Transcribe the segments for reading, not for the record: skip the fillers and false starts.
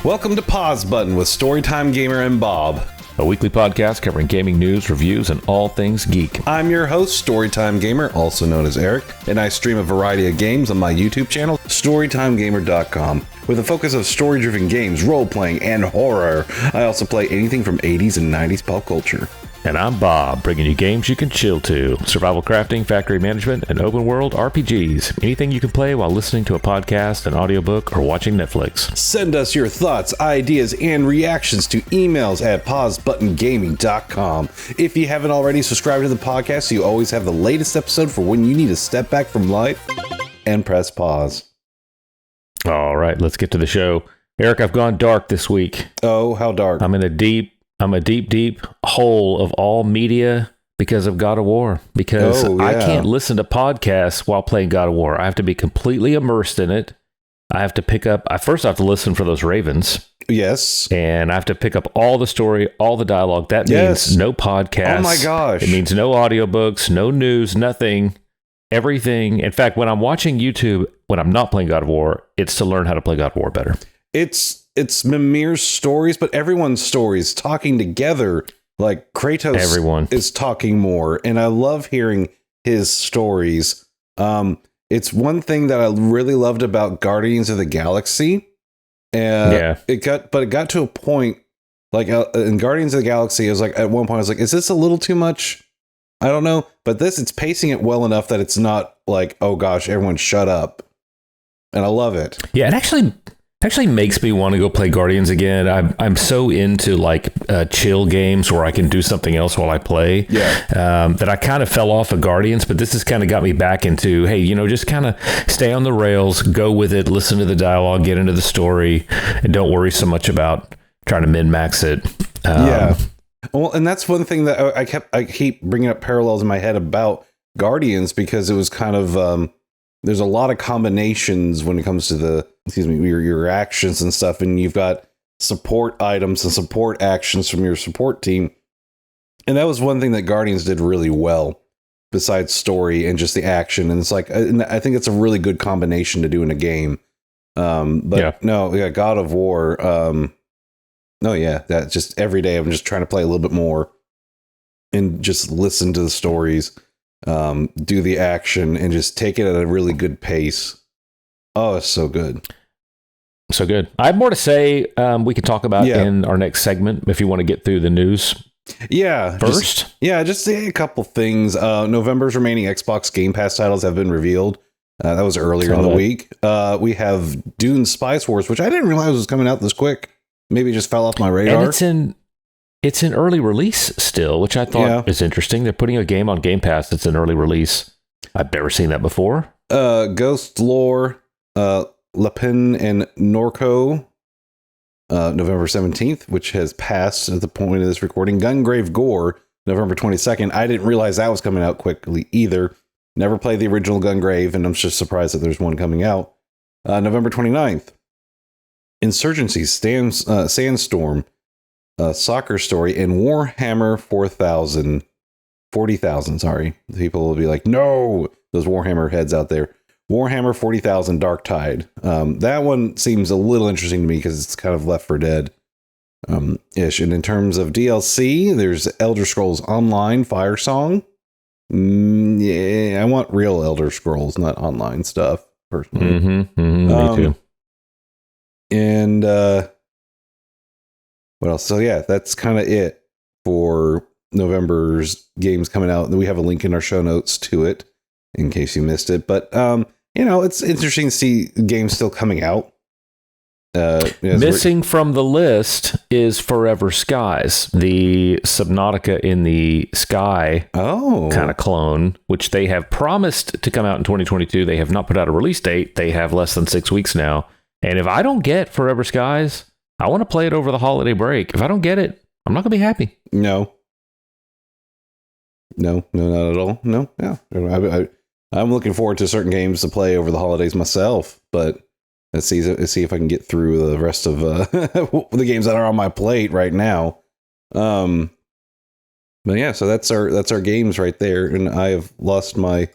Welcome to Pause Button with Storytime Gamer and Bob, a weekly podcast covering gaming news, reviews, and all things geek. I'm your host, Storytime Gamer, also known as Eric, and I stream a variety of games on my YouTube channel, StorytimeGamer.com. With a focus of story-driven games, role-playing, and horror, I also play anything from 80s and 90s pop culture. And I'm Bob, bringing you games you can chill to. Survival crafting, factory management, and open world RPGs. Anything you can play while listening to a podcast, an audiobook, or watching Netflix. Send us your thoughts, ideas, and reactions to emails at pausebuttongaming.com. If you haven't already subscribed to the podcast, so you always have the latest episode for when you need to step back from life and press pause. All right, let's get to the show. Eric, I've gone dark this week. Oh, how dark? I'm a deep hole of all media because of God of War. Because I can't listen to podcasts while playing God of War. I have to be completely immersed in it. I have to pick up, I have to listen for those ravens. Yes. And I have to pick up all the story, all the dialogue. That means no podcasts. Oh my gosh. It means no audiobooks, no news, nothing. Everything. In fact, when I'm watching YouTube, when I'm not playing God of War, it's to learn how to play God of War better. It's Mimir's stories, but everyone's stories talking together. Like Kratos is talking more, and I love hearing his stories. It's one thing that I really loved about Guardians of the Galaxy. It got to a point like in Guardians of the Galaxy, it was like at one point I was like, is this a little too much? I don't know, but it's pacing it well enough that it's not like, oh gosh, everyone shut up. And I love it. Yeah, it actually makes me want to go play Guardians again. I'm so into like chill games where I can do something else while I play. Yeah. That I kind of fell off of Guardians, but this has kind of got me back into, hey, just kind of stay on the rails, go with it, listen to the dialogue, get into the story, and don't worry so much about trying to min-max it. Yeah. Well, and that's one thing that I keep bringing up parallels in my head about Guardians, because it was kind of there's a lot of combinations when it comes to your actions and stuff, and you've got support items and support actions from your support team. And that was one thing that Guardians did really well, besides story and just the action. And it's like, I think it's a really good combination to do in a game. God of War. That just every day I'm just trying to play a little bit more and just listen to the stories, do the action, and just take it at a really good pace. Oh, it's so good. So good. I have more to say we can talk about in our next segment if you want to get through the news. Yeah. First? Just say a couple things. November's remaining Xbox Game Pass titles have been revealed. That was earlier in the week. We have Dune Spice Wars, which I didn't realize was coming out this quick. Maybe it just fell off my radar. And it's in early release still, which I thought is interesting. They're putting a game on Game Pass that's an early release. I've never seen that before. Ghost Lore, Lapin and Norco, November 17th, which has passed at the point of this recording. Gungrave Gore, November 22nd. I didn't realize that was coming out quickly either. Never played the original Gungrave, and I'm just surprised that there's one coming out. November 29th. Insurgency, Sandstorm, Soccer Story, and Warhammer 40,000. People will be like, no, those Warhammer heads out there. Warhammer 40,000 Dark Tide. That one seems a little interesting to me because it's kind of Left 4 Dead ish. And in terms of DLC, there's Elder Scrolls Online Fire Song. I want real Elder Scrolls, not online stuff, personally. Me too. And what else? So that's kind of it for November's games coming out. We have a link in our show notes to it in case you missed it. But it's interesting to see games still coming out. Missing from the list is Forever Skies, the Subnautica in the Sky kind of clone, which they have promised to come out in 2022. They have not put out a release date. They have less than 6 weeks now. And if I don't get Forever Skies, I want to play it over the holiday break. If I don't get it, I'm not going to be happy. No, not at all. No, yeah. I'm looking forward to certain games to play over the holidays myself, but let's see if I can get through the rest of the games that are on my plate right now. But yeah, so that's our games right there, and I have lost my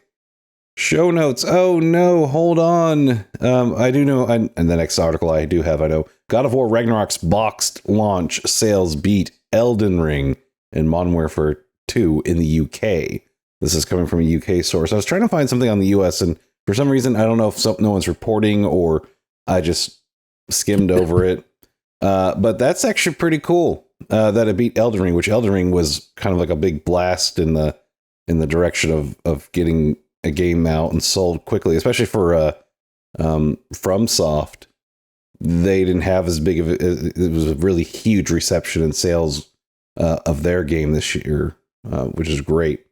Show notes. Oh no, hold on. I do know, and the next article I know God of War Ragnarok's boxed launch sales beat Elden Ring and Modern Warfare 2 in the UK. This is coming from a UK source. I was trying to find something on the US, and for some reason, I don't know if no one's reporting or I just skimmed over it. But that's actually pretty cool that it beat Elden Ring, which Elden Ring was kind of like a big blast in the direction of getting a game out and sold quickly, especially for FromSoft. They didn't have as big of it was a really huge reception and sales of their game this year, which is great.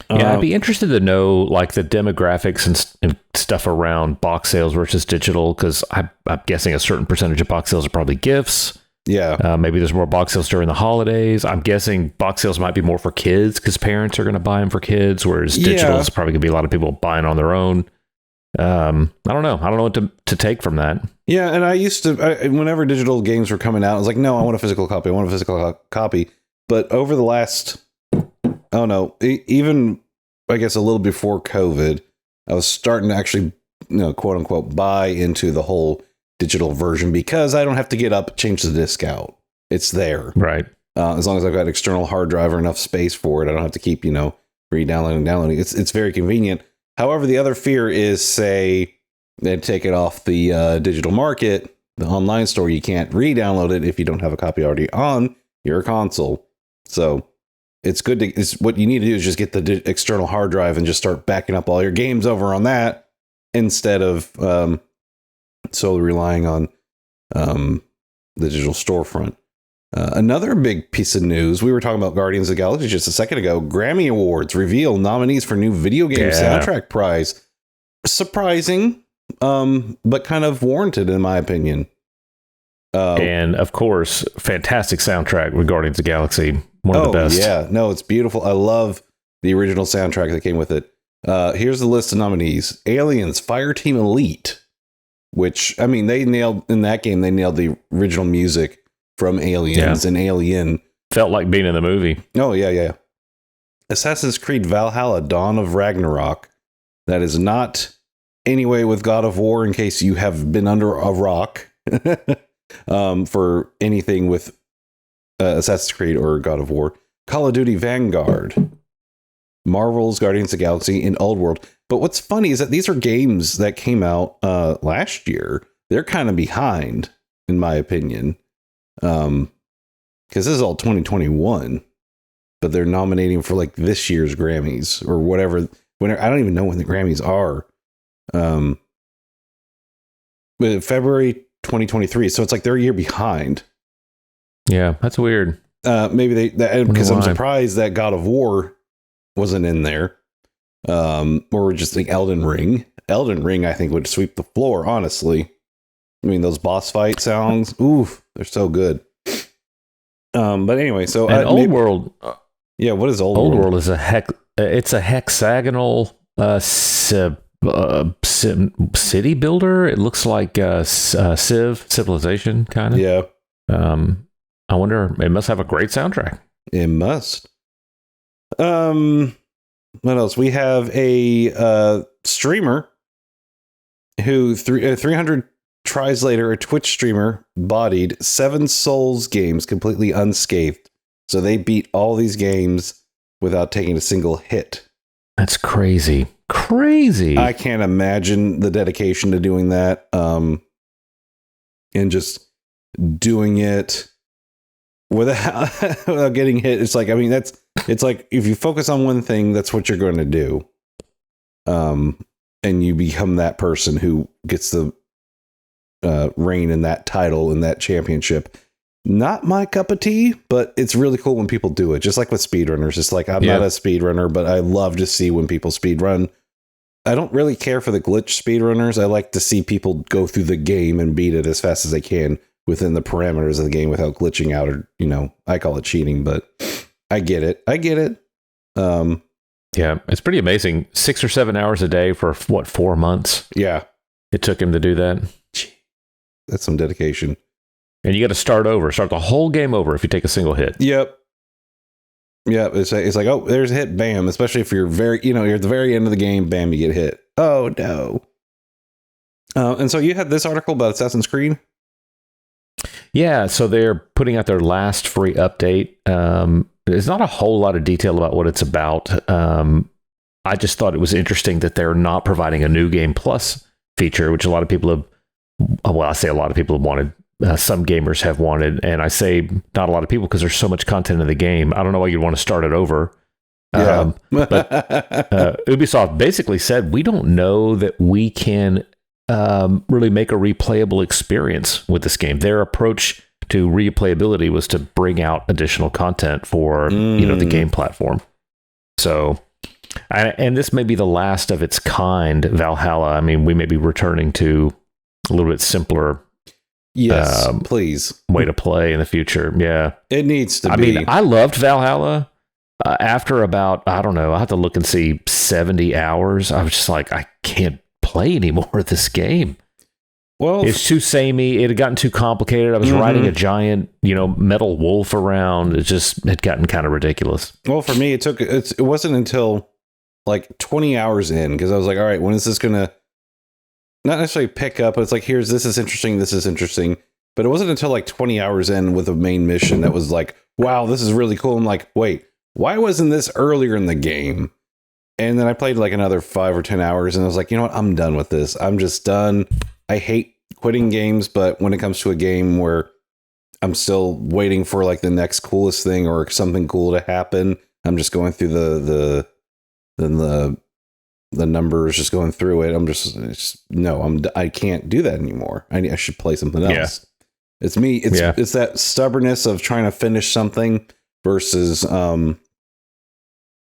Yeah, I'd be interested to know like the demographics and stuff around box sales versus digital, because I'm guessing a certain percentage of box sales are probably gifts. Yeah. Maybe there's more box sales during the holidays. I'm guessing box sales might be more for kids because parents are going to buy them for kids, whereas digital is probably going to be a lot of people buying on their own. I don't know. I don't know what to take from that. Yeah, and I used to, whenever digital games were coming out, I was like, no, I want a physical copy. But over the last, even I guess a little before COVID, I was starting to actually, quote unquote, buy into the whole digital version because I don't have to get up, change the disc out. It's there. Right. As long as I've got an external hard drive or enough space for it, I don't have to keep, re-downloading and downloading. It's very convenient. However, the other fear is, say, they take it off the digital market, the online store, you can't re-download it if you don't have a copy already on your console. So it's good what you need to do is just get the external hard drive and just start backing up all your games over on that instead of solely relying on the digital storefront. Another big piece of news, we were talking about Guardians of the Galaxy just a second ago. Grammy Awards reveal nominees for new video game soundtrack prize. Surprising, but kind of warranted in my opinion. And of course, fantastic soundtrack with Guardians of the Galaxy. One of the best. Yeah, no, it's beautiful. I love the original soundtrack that came with it. Here's the list of nominees. Aliens, Fireteam Elite, which, I mean, they nailed the original music from Aliens and Alien. Felt like being in the movie. Oh, yeah. Assassin's Creed Valhalla, Dawn of Ragnarok. That is not anyway with God of War, in case you have been under a rock for anything with Assassin's Creed or God of War. Call of Duty Vanguard, Marvel's Guardians of the Galaxy, and Old World. But what's funny is that these are games that came out last year. They're kind of behind, in my opinion, because this is all 2021. But they're nominating for like this year's Grammys or whatever. I don't even know when the Grammys are. February 2023. So it's like they're a year behind. Yeah, that's weird. Maybe because I'm surprised that God of War wasn't in there. Or just like Elden Ring. Elden Ring, I think, would sweep the floor, honestly. I mean, those boss fight sounds, oof, they're so good. But anyway, so Old World. Yeah, what is Old World? World? World is it's a hexagonal city builder. It looks like Civilization, kind of. Yeah. I wonder, it must have a great soundtrack. It must. What else? We have a streamer who 300 tries later, a Twitch streamer bodied 7 Souls games completely unscathed. So they beat all these games without taking a single hit. That's crazy. Crazy. I can't imagine the dedication to doing that. And just doing it without getting hit. It's like, I mean, it's like if you focus on one thing, that's what you're going to do. And you become that person who gets the reign in that title, in that championship. Not my cup of tea, but it's really cool when people do it. Just like with speedrunners. It's like, I'm not a speedrunner, but I love to see when people speedrun. I don't really care for the glitch speedrunners. I like to see people go through the game and beat it as fast as they can within the parameters of the game without glitching out, or, I call it cheating, but I get it. Yeah, it's pretty amazing. 6 or 7 hours a day for 4 months? Yeah. It took him to do that. That's some dedication. And you got to start the whole game over if you take a single hit. Yep. Yeah, it's like, oh, there's a hit, bam. Especially if you're you're at the very end of the game, bam, you get hit. Oh no. And so you had this article about Assassin's Creed. Yeah, so they're putting out their last free update. There's not a whole lot of detail about what it's about. I just thought it was interesting that they're not providing a New Game Plus feature, which a lot of people have. Well, I say a lot of people have wanted. Some gamers have wanted, and I say not a lot of people because there's so much content in the game. I don't know why you'd want to start it over. Yeah. But Ubisoft basically said, we don't know that we can really make a replayable experience with this game. Their approach to replayability was to bring out additional content for the game platform. So, and this may be the last of its kind, Valhalla. I mean, we may be returning to a little bit simpler. Yes, please. Way to play in the future. Yeah. It needs to be. I mean, I loved Valhalla. After about, I don't know, I have to look and see 70 hours. I was just like, I can't play anymore of this game. Well, it's too samey. It had gotten too complicated. I was riding a giant, metal wolf around. It had gotten kind of ridiculous. Well, for me, it wasn't until like 20 hours in, because I was like, all right, when is this going to not necessarily pick up, but it's like, this is interesting. But it wasn't until like 20 hours in with a main mission that was like, wow, this is really cool. I'm like, wait, why wasn't this earlier in the game? And then I played like another 5 or 10 hours and I was like, you know what? I'm done with this. I'm just done. I hate quitting games, but when it comes to a game where I'm still waiting for like the next coolest thing or something cool to happen, I'm just going through the numbers, just going through it. I can't do that anymore. I should play something else. Yeah. It's me. It's that stubbornness of trying to finish something versus,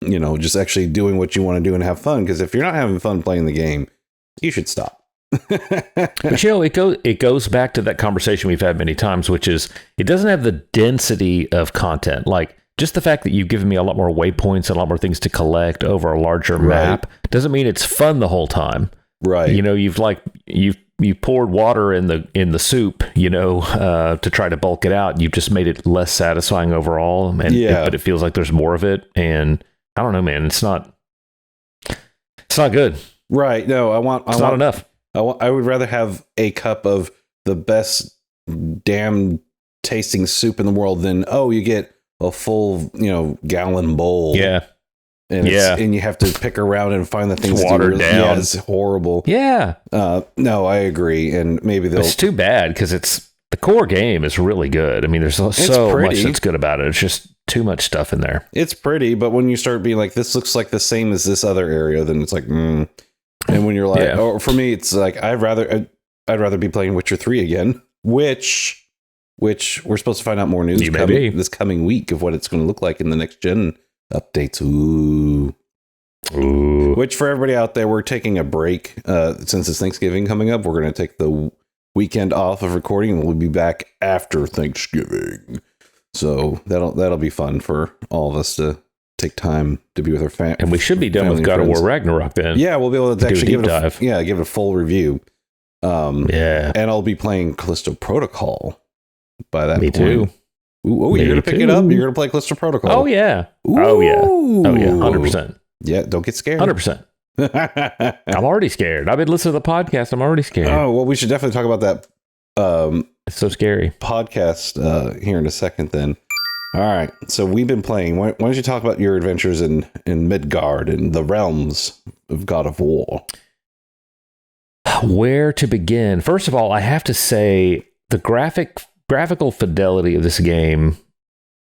just actually doing what you want to do and have fun. Because if you're not having fun playing the game, you should stop. But it goes back to that conversation we've had many times, which is it doesn't have the density of content. Like just the fact that you've given me a lot more waypoints and a lot more things to collect over a larger map doesn't mean it's fun the whole time. Right. You've poured water in the soup, to try to bulk it out. You've just made it less satisfying overall. But it feels like there's more of it. And I don't know, man, it's not good. Right. No, it's not enough. I would rather have a cup of the best damn tasting soup in the world than, you get a full, gallon bowl. Yeah. And you have to pick around and find the things watered down. Yeah, it's horrible. Yeah. No, I agree. And maybe it's too bad because the core game is really good. I mean, there's so much that's good about it. It's just too much stuff in there. It's pretty, but when you start being like, this looks like the same as this other area, then it's like, And when you're like, for me, it's like, I'd rather be playing Witcher 3 again, which we're supposed to find out more news this coming week of what it's going to look like in the next gen updates. Ooh. Which for everybody out there, we're taking a break since it's Thanksgiving coming up. We're going to take the weekend off of recording and we'll be back after Thanksgiving. So that'll be fun for all of us to take time to be with our family. And we should be done with God of War Ragnarok then. Yeah, we'll be able to actually give it a full review. And I'll be playing Callisto Protocol by that point. Me too. Ooh, you're going to pick it up? You're going to play Callisto Protocol? Oh, yeah. Ooh. Oh, yeah. 100%. Yeah, don't get scared. 100%. I'm already scared. I've been listening to the podcast. I'm already scared. Oh, well, we should definitely talk about that. It's so scary. Podcast here in a second then. All right. So we've been playing. Why don't you talk about your adventures in Midgard and the realms of God of War? Where to begin? First of all, I have to say the graphical fidelity of this game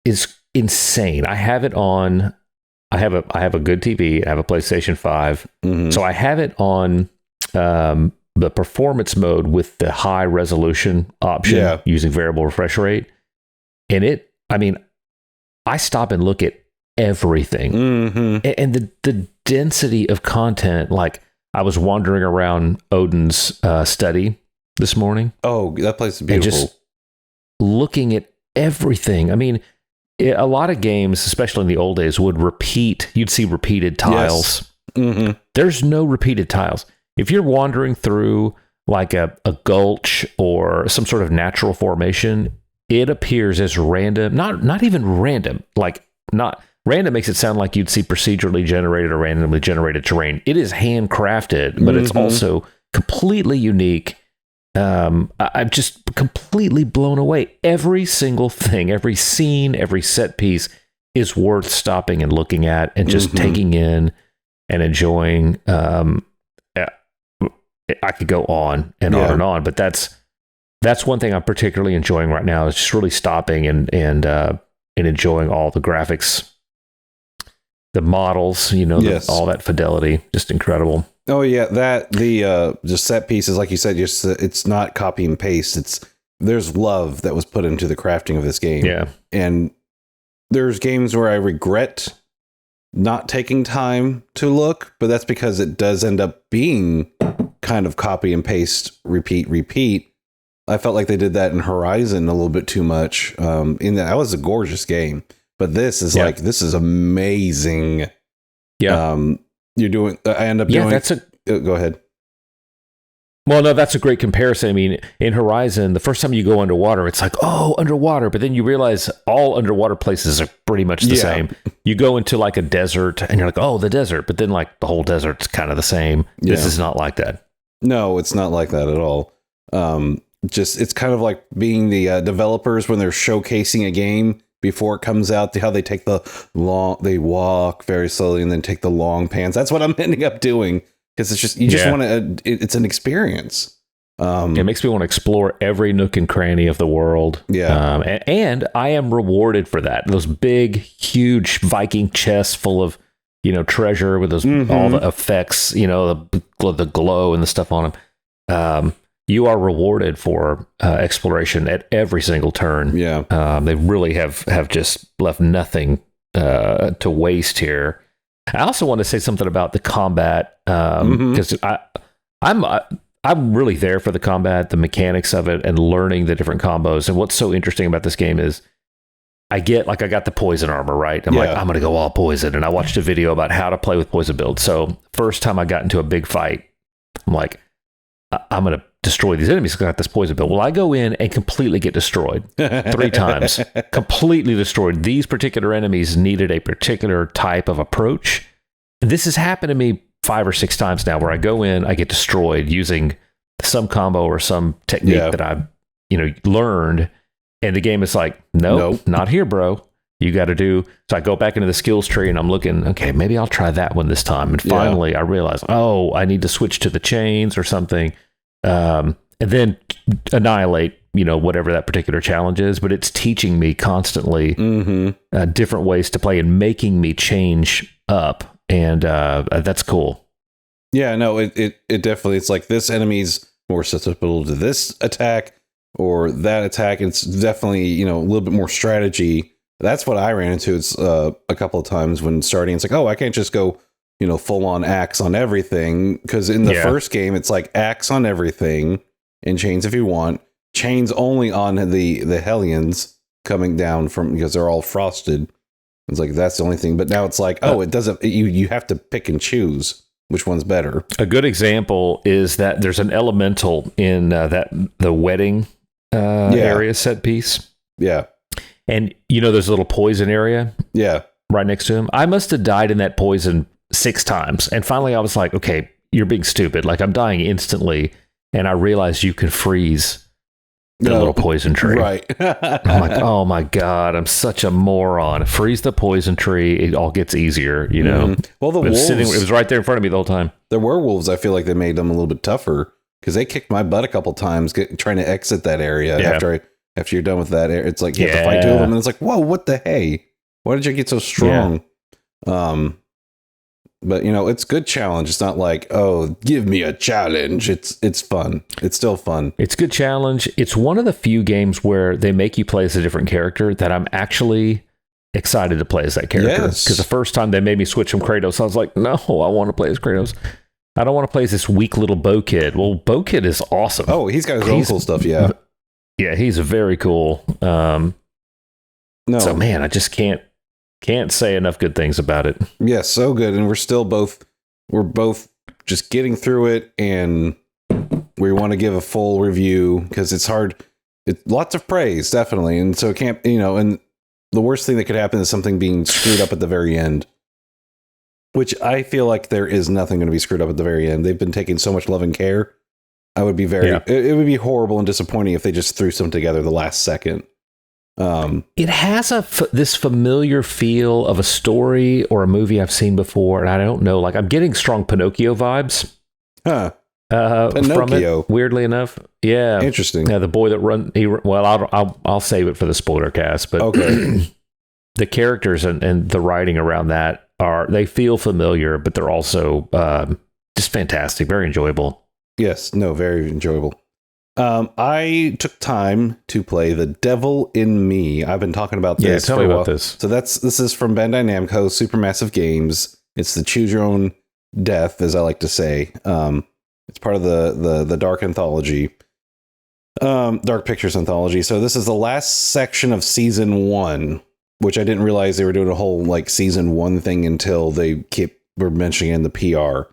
is insane. I have it on. I have a good TV. I have a PlayStation 5. Mm-hmm. So I have it on the performance mode with the high resolution option using variable refresh rate. And I stop and look at everything. Mm-hmm. And the density of content, like I was wandering around Odin's study this morning. Oh, that place is beautiful. And just looking at everything. I mean, a lot of games, especially in the old days, would repeat. You'd see repeated tiles. Yes. Mm-hmm. There's no repeated tiles. If you're wandering through like a gulch or some sort of natural formation, it appears as random, not even random, like not random makes it sound like you'd see procedurally generated or randomly generated terrain. It is handcrafted, but it's also completely unique. I'm just completely blown away. Every single thing, every scene, every set piece is worth stopping and looking at and just taking in and enjoying. I could go on and on and on, but that's one thing I'm particularly enjoying right now, is just really stopping and enjoying all the graphics, the models, all that fidelity, just incredible. Oh yeah, the just set pieces, like you said, just it's not copy and paste. There's love that was put into the crafting of this game. Yeah, and there's games where I regret not taking time to look, but that's because it does end up being kind of copy and paste, repeat. I felt like they did that in Horizon a little bit too much. In that was a gorgeous game, but this is this is amazing. Yeah. You're doing. I end up doing. Go ahead. Well, no, that's a great comparison. I mean, in Horizon, the first time you go underwater, it's like, oh, underwater. But then you realize all underwater places are pretty much the same. You go into like a desert and you're like, oh, the desert. But then like the whole desert's kind of the same. Yeah. This is not like that. No, it's not like that at all. It's kind of like being the developers when they're showcasing a game before it comes out, how they take they walk very slowly and then take the long pans. That's what I'm ending up doing. Because it's just, you just want to, it's an experience. It makes me want to explore every nook and cranny of the world. Yeah. And I am rewarded for that. Those big, huge Viking chests full of, treasure with those, all the effects, the glow and the stuff on them. You are rewarded for exploration at every single turn. Yeah. They really have just left nothing to waste here. I also want to say something about the combat, because I'm really there for the combat, the mechanics of it, and learning the different combos. And what's so interesting about this game is I got the poison armor, right? I'm like, I'm going to go all poison. And I watched a video about how to play with poison build. So first time I got into a big fight, I'm like, I'm going to destroy these enemies because I got this poison build. Well, I go in and completely get destroyed 3 times. Completely destroyed. These particular enemies needed a particular type of approach. And this has happened to me 5 or 6 times now, where I go in, I get destroyed using some combo or some technique that I've learned. And the game is like, nope, not here, bro. You got to do. So I go back into the skills tree and I'm looking, okay, maybe I'll try that one this time. And finally I realize, I need to switch to the chains or something. And then annihilate, whatever that particular challenge is. But it's teaching me constantly different ways to play and making me change up. And that's cool. Yeah, no, it definitely, it's like this enemy's more susceptible to this attack or that attack. It's definitely, a little bit more strategy. That's what I ran into. It's a couple of times when starting. It's like, I can't just go, full on axe on everything. Because in the first game, it's like axe on everything and chains if you want. Chains only on the Hellions coming down because they're all frosted. It's like, that's the only thing. But now it's like, it doesn't, you have to pick and choose which one's better. A good example is that there's an elemental in the wedding area set piece. Yeah. And there's a little poison area. Yeah. Right next to him. I must have died in that poison 6 times. And finally I was like, okay, you're being stupid. Like, I'm dying instantly. And I realized you can freeze the little poison tree. Right. I'm like, oh my God, I'm such a moron. Freeze the poison tree. It all gets easier, Well, the wolves, it was right there in front of me the whole time. The werewolves, I feel like they made them a little bit tougher because they kicked my butt a couple times trying to exit that area after you're done with that. It's like you have to fight 2 of them and it's like, whoa, what the hey? Why did you get so strong? Yeah. But it's good challenge. It's not like, give me a challenge. It's fun. It's still fun. It's good challenge. It's one of the few games where they make you play as a different character that I'm actually excited to play as that character. Yes. Because the first time they made me switch from Kratos, I was like, no, I want to play as Kratos. I don't want to play as this weak little Bo Kid. Well, Bo Kid is awesome. Oh, he's got his own cool stuff. Yeah. Yeah, he's very cool. So man, I just can't say enough good things about it. Yeah, so good. And we're both just getting through it, and we want to give a full review because it's hard. It's lots of praise, definitely. And so it can't, and the worst thing that could happen is something being screwed up at the very end, which I feel like there is nothing going to be screwed up at the very end. They've been taking so much love and care. I would be it would be horrible and disappointing if they just threw something together the last second. It has this familiar feel of a story or a movie I've seen before, and I don't know, like I'm getting strong Pinocchio vibes. Huh. Pinocchio, from it, weirdly enough. Yeah. Interesting. Yeah, the boy that I'll save it for the spoiler cast, but okay. The characters and the writing around that they feel familiar, but they're also just fantastic, very enjoyable. Yes, no, very enjoyable. I took time to play The Devil in Me. I've been talking about this. Yeah, tell me about this. So this is from Bandai Namco, Supermassive Games. It's the Choose Your Own Death, as I like to say. It's part of the Dark Anthology, Dark Pictures Anthology. So this is the last section of Season 1, which I didn't realize they were doing a whole like Season 1 thing until they were mentioning in the PR.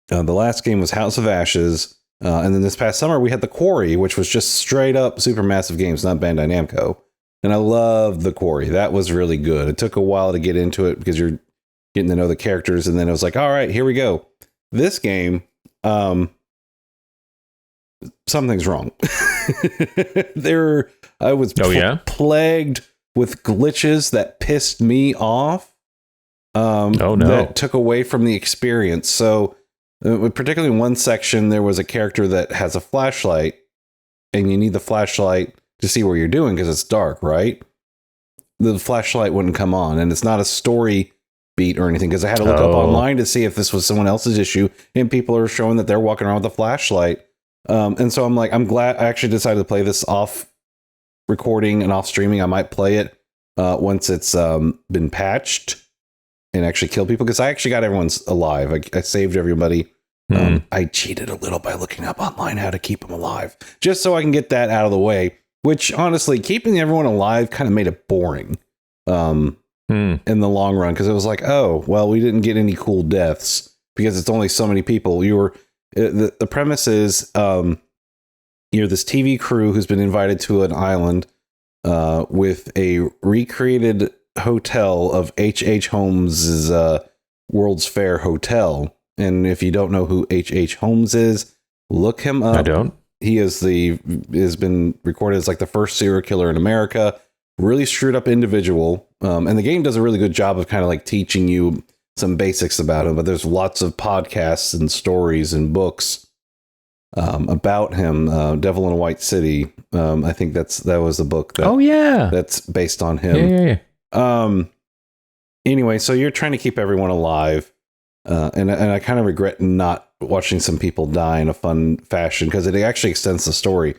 The last game was House of Ashes. And then this past summer, we had The Quarry, which was just straight up Supermassive Games, not Bandai Namco. And I loved The Quarry. That was really good. It took a while to get into it because you're getting to know the characters. And then it was like, all right, here we go. This game, something's wrong. I was plagued with glitches that pissed me off. That took away from the experience. So, particularly in one section, there was a character that has a flashlight, and you need the flashlight to see where you're doing because it's dark, right? The flashlight wouldn't come on, and it's not a story beat or anything because I had to look up online to see if this was someone else's issue, and people are showing that they're walking around with a flashlight. And so I'm like, I'm glad I actually decided to play this off recording and off streaming. I might play it once it's been patched and actually kill people because I actually got everyone's alive. I saved everybody. I cheated a little by looking up online how to keep them alive just so I can get that out of the way, which honestly, keeping everyone alive kind of made it boring in the long run because it was like, oh, well, we didn't get any cool deaths because it's only so many people. The premise is you're this TV crew who's been invited to an island with a recreated hotel of H.H. Holmes's World's Fair Hotel. And if you don't know who H.H. Holmes is, look him up. I don't. He has been recorded as like the first serial killer in America. Really screwed up individual. And the game does a really good job of kind of like teaching you some basics about him. But there's lots of podcasts and stories and books about him. Devil in a White City. I think that was the book. That's based on him. Yeah. Anyway, so you're trying to keep everyone alive. And I kind of regret not watching some people die in a fun fashion because it actually extends the story.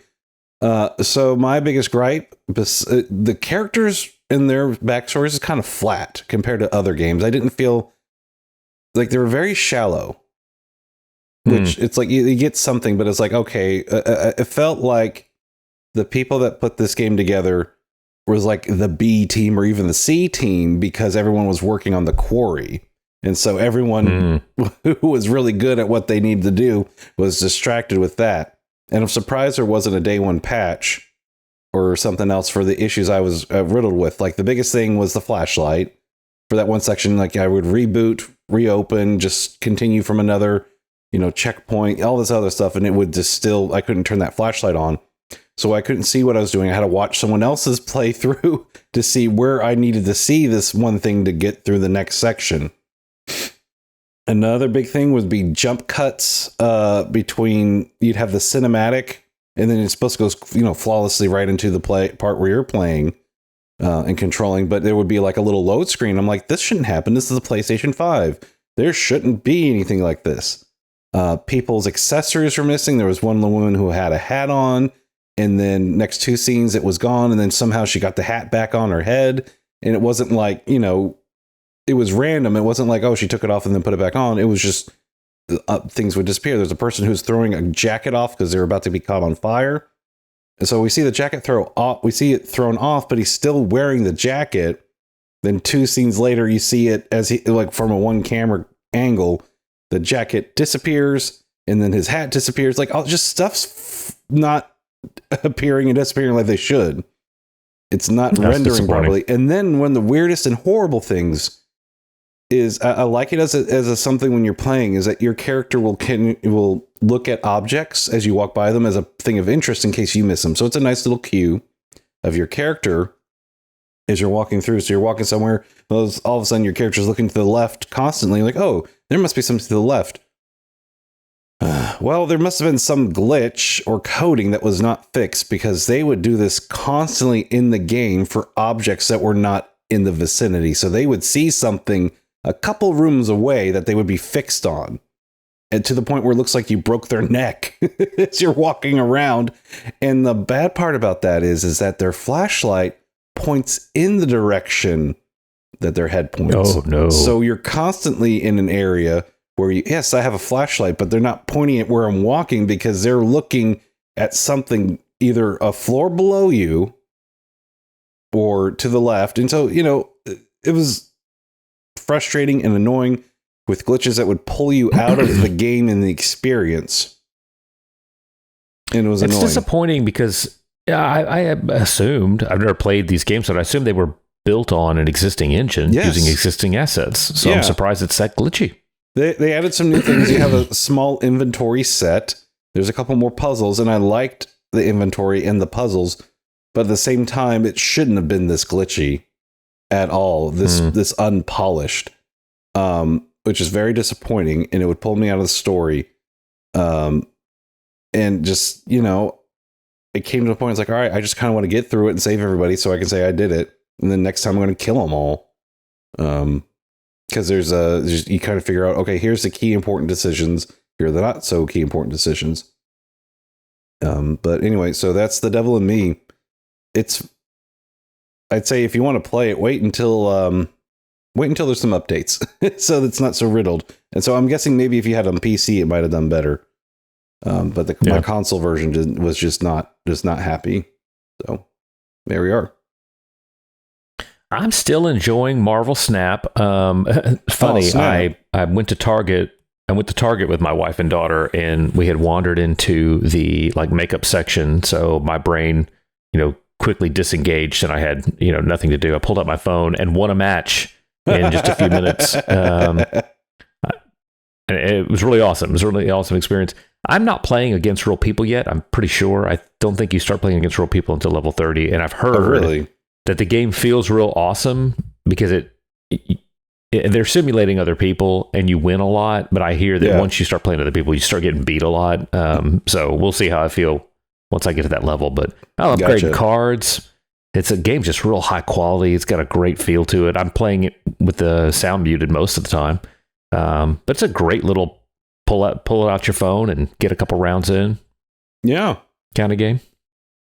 So my biggest gripe, the characters and their backstories is kind of flat compared to other games. I didn't feel like they were very shallow, which it's like you get something, but it's like, okay, it felt like the people that put this game together was like the B team or even the C team because everyone was working on The Quarry. And so everyone who was really good at what they needed to do was distracted with that. And I'm surprised there wasn't a day one patch or something else for the issues I was riddled with. Like the biggest thing was the flashlight for that one section. Like I would reboot, reopen, just continue from another, checkpoint, all this other stuff. And it would just I couldn't turn that flashlight on. So I couldn't see what I was doing. I had to watch someone else's playthrough to see where I needed to see this one thing to get through the next section. Another big thing would be jump cuts between, you'd have the cinematic and then it's supposed to go, flawlessly right into the part where you're playing and controlling. But there would be like a little load screen. I'm like, this shouldn't happen. This is a PlayStation 5. There shouldn't be anything like this. People's accessories were missing. There was one woman who had a hat on and then next 2 scenes it was gone. And then somehow she got the hat back on her head. And it wasn't like, it was random. It wasn't like, oh, she took it off and then put it back on. It was just things would disappear. There's a person who's throwing a jacket off because they're about to be caught on fire. And so we see the jacket we see it thrown off, but he's still wearing the jacket. Then 2 scenes later, you see it as he, like from a one camera angle, the jacket disappears and then his hat disappears. Like just stuff's not appearing and disappearing like they should. It's not rendering properly. And then one of the weirdest and horrible things is, I like it as a something when you're playing, is that your character will look at objects as you walk by them as a thing of interest in case you miss them. So it's a nice little cue of your character as you're walking through. So you're walking somewhere, all of a sudden your character's looking to the left constantly, like, oh, there must be something to the left. Well, there must have been some glitch or coding that was not fixed, because they would do this constantly in the game for objects that were not in the vicinity. So they would see something a couple rooms away that they would be fixed on, and to the point where it looks like you broke their neck as you're walking around. And the bad part about that is that their flashlight points in the direction that their head points. Oh, no. So you're constantly in an area where yes, I have a flashlight, but they're not pointing at where I'm walking, because they're looking at something either a floor below you or to the left. And so, it was frustrating and annoying, with glitches that would pull you out of the game and the experience. And it's annoying. Disappointing, because I assumed, I've never played these games, but I assumed they were built on an existing engine using existing assets. So I'm surprised it's that glitchy. They added some new things. You have a small inventory set. There's a couple more puzzles, and I liked the inventory and the puzzles, but at the same time, it shouldn't have been this glitchy at all. This unpolished, which is very disappointing, and it would pull me out of the story. And just, it came to a point, it's like, all right, I just kind of want to get through it and save everybody so I can say I did it. And then next time I'm going to kill them all. Because you kind of figure out, okay, here's the key important decisions. Here are the not so key important decisions. But anyway, so that's The Devil in Me. I'd say if you want to play it, wait until there's some updates, so it's not so riddled. And so I'm guessing maybe if you had it on PC, it might have done better. But my console version was just not happy. So there we are. I'm still enjoying Marvel Snap. Funny, Snap. I went to Target. I went to Target with my wife and daughter, and we had wandered into the makeup section. So my brain, quickly disengaged, and I had nothing to do. I pulled out my phone and won a match in just a few minutes. And it was really awesome. It was a really awesome experience. I'm not playing against real people yet. I'm pretty sure. I don't think you start playing against real people until level 30. And I've heard that the game feels real awesome because they're simulating other people and you win a lot. But I hear that once you start playing other people, you start getting beat a lot. So we'll see how I feel once I get to that level. But I'll upgrade cards. It's a game just real high quality. It's got a great feel to it. I'm playing it with the sound muted most of the time. But it's a great little pull it out your phone and get a couple rounds in. Yeah. Kind of game.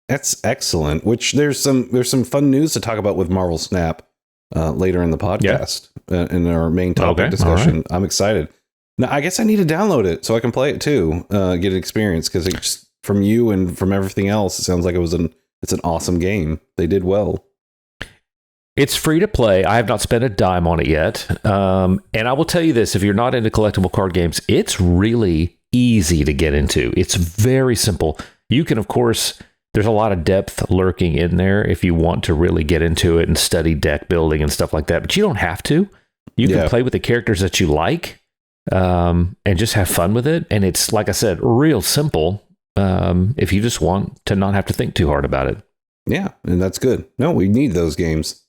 That's excellent. Which there's some fun news to talk about with Marvel Snap later in the podcast in our main topic discussion. Right. I'm excited. Now, I guess I need to download it so I can play it too, get an experience, because it's from you and from everything else, it sounds like it's an awesome game. They did well. It's free to play. I have not spent a dime on it yet. And I will tell you this, if you're not into collectible card games, it's really easy to get into. It's very simple. You can, of course, there's a lot of depth lurking in there if you want to really get into it and study deck building and stuff like that. But you don't have to. You can play with the characters that you like and just have fun with it. And it's, like I said, real simple if you just want to not have to think too hard about it. Yeah, and that's good. No, we need those games.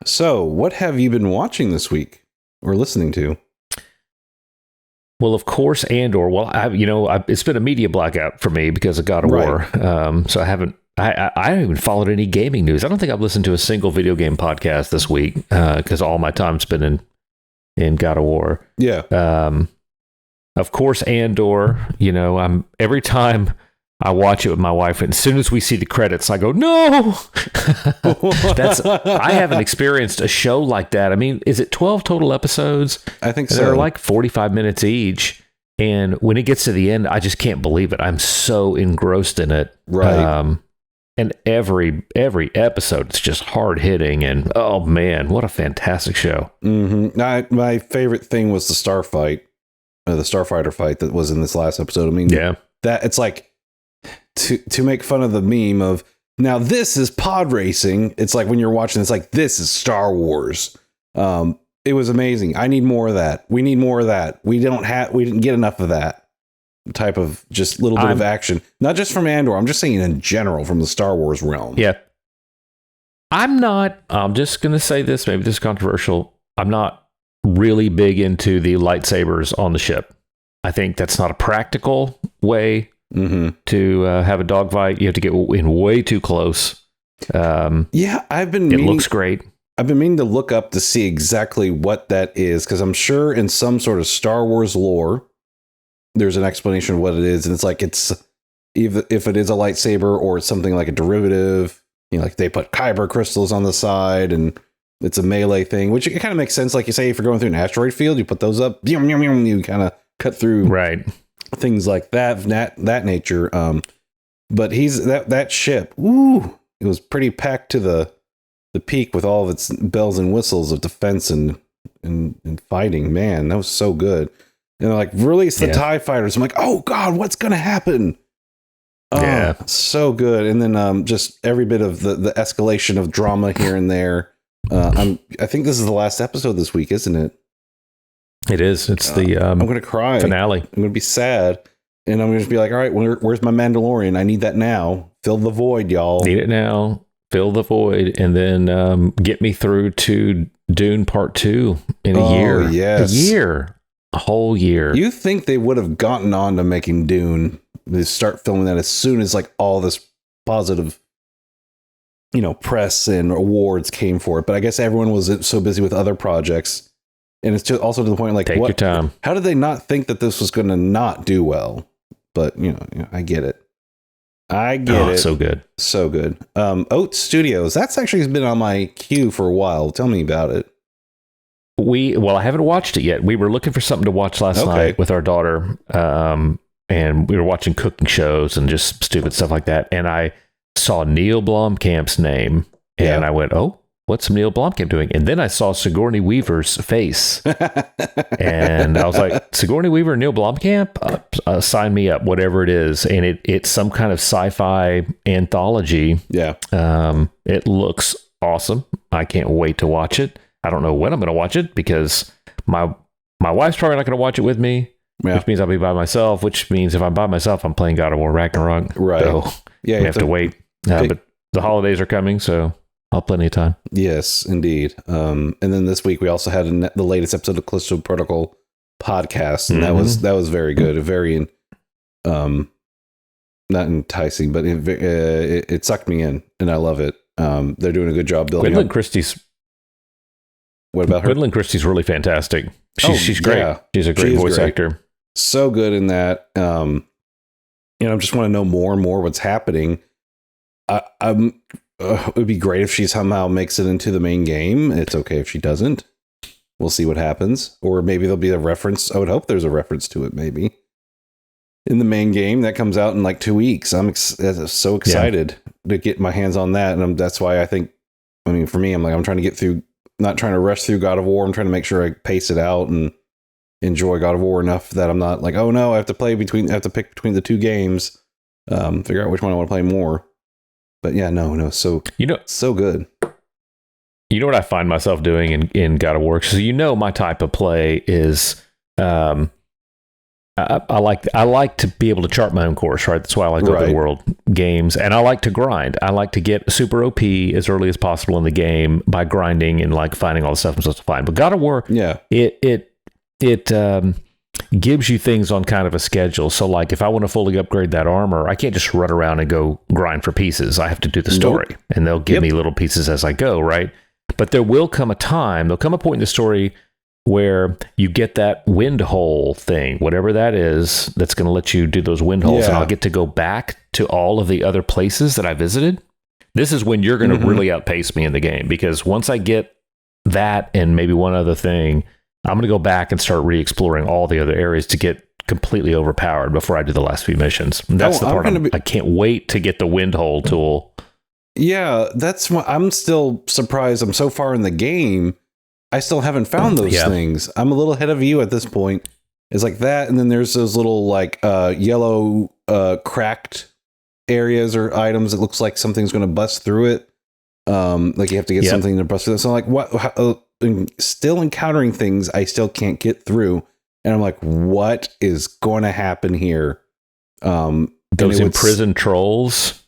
So, what have you been watching this week or listening to? Well, of course, Andor. Well, it's been a media blackout for me because of God of War. So I haven't even followed any gaming news. I don't think I've listened to a single video game podcast this week because all my time's been in God of War. Yeah. Of course, Andor. Every time I watch it with my wife, and as soon as we see the credits, I go, no! I haven't experienced a show like that. I mean, is it 12 total episodes? I think so. They're like 45 minutes each. And when it gets to the end, I just can't believe it. I'm so engrossed in it. Right. And every episode, it's just hard hitting. And oh man, what a fantastic show. Mm-hmm. My favorite thing was the Starfighter fight that was in this last episode. I mean, that it's like, to make fun of the meme of Now this is pod racing. It's like when you're watching, it's like, this is Star Wars. It was amazing. I need more of that. We need more of that. We didn't get enough of that type of just little bit of action. Not just from Andor. I'm just saying in general from the Star Wars realm. Yeah. I'm just going to say this, maybe this is controversial. I'm not really big into the lightsabers on the ship. I think that's not a practical way to have a dogfight. You have to get in way too close. It looks great. I've been meaning to look up to see exactly what that is, because I'm sure in some sort of Star Wars lore, there's an explanation of what it is. And it's like, it's either if it is a lightsaber or it's something like a derivative. You know, like they put kyber crystals on the side and it's a melee thing, which it kind of makes sense. Like you say, if you're going through an asteroid field, you put those up, you kind of cut through things like that nature. But he's that ship. Ooh, it was pretty packed to the peak with all of its bells and whistles of defense and fighting. Man, that was so good. And they're like, release the TIE fighters. I'm like, oh God, what's going to happen? Oh, so good. And then just every bit of the escalation of drama here and there. I think this is the last episode this week, isn't it? It is. It's the I'm going to cry. Finale. I'm going to be sad. And I'm going to be like, all right, where's my Mandalorian? I need that now. Fill the void, y'all. Need it now. Fill the void. And then get me through to Dune Part 2 in a year. Yes. A year. A whole year. You think they would have gotten on to making Dune? They start filming that as soon as like all this positive, press and awards came for it. But I guess everyone was so busy with other projects, and it's also to the point like, take your time. How did they not think that this was going to not do well? But I get it. I get it. So good, so good. Oat Studios. That's actually been on my queue for a while. Tell me about it. I haven't watched it yet. We were looking for something to watch last night with our daughter. And we were watching cooking shows and just stupid stuff like that. And I saw Neil Blomkamp's name and I went, oh, what's Neil Blomkamp doing? And then I saw Sigourney Weaver's face. And I was like, Sigourney Weaver, Neil Blomkamp? Sign me up, whatever it is. And it's some kind of sci-fi anthology. Yeah. It looks awesome. I can't wait to watch it. I don't know when I'm going to watch it because my wife's probably not going to watch it with me. Yeah. Which means I'll be by myself, which means if I'm by myself, I'm playing God of War Ragnarok. Right. So we have to wait. But the holidays are coming, so I'll have plenty of time. Yes, indeed. And then this week we also had the latest episode of Callisto Protocol podcast, and that was very good. Very not enticing, but it sucked me in, and I love it. They're doing a good job building Gwendolyn Christie's. What about her? Gwendolyn Christie's really fantastic. She's great. Yeah. She's a great voice actor. So good in that. I just want to know more and more what's happening. It would be great if she somehow makes it into the main game. It's okay if she doesn't. We'll see what happens. Or maybe there'll be a reference. I would hope there's a reference to it, maybe. In the main game that comes out in like 2 weeks. I'm so excited to get my hands on that. And that's why for me, I'm trying to get through, not trying to rush through God of War. I'm trying to make sure I pace it out and enjoy God of War enough that I'm not like, oh no, I have to pick between the two games, figure out which one I want to play more. But yeah, no, so so good. You know what I find myself doing in God of War? So my type of play is I like to be able to chart my own course, right? That's why I like open world games, and I like to grind. I like to get super OP as early as possible in the game by grinding and like finding all the stuff I'm supposed to find. But God of War, it gives you things on kind of a schedule. So like if I want to fully upgrade that armor, I can't just run around and go grind for pieces. I have to do the story, and they'll give me little pieces as I go, right? But there'll come a point in the story where you get that wind hole thing, whatever that is, that's going to let you do those wind holes, and I'll get to go back to all of the other places that I visited. This is when you're going to really outpace me in the game, because once I get that and maybe one other thing, I'm going to go back and start re-exploring all the other areas to get completely overpowered before I do the last few missions. And that's the part I can't wait to get the wind hole tool. Yeah, that's what I'm still surprised. I'm so far in the game, I still haven't found those things. I'm a little ahead of you at this point. It's like that, and then there's those little like yellow cracked areas or items, it looks like something's going to bust through it. Like you have to get something to bust through it. So I'm like, still encountering things I still can't get through. And I'm like, what is going to happen here? Those imprisoned trolls.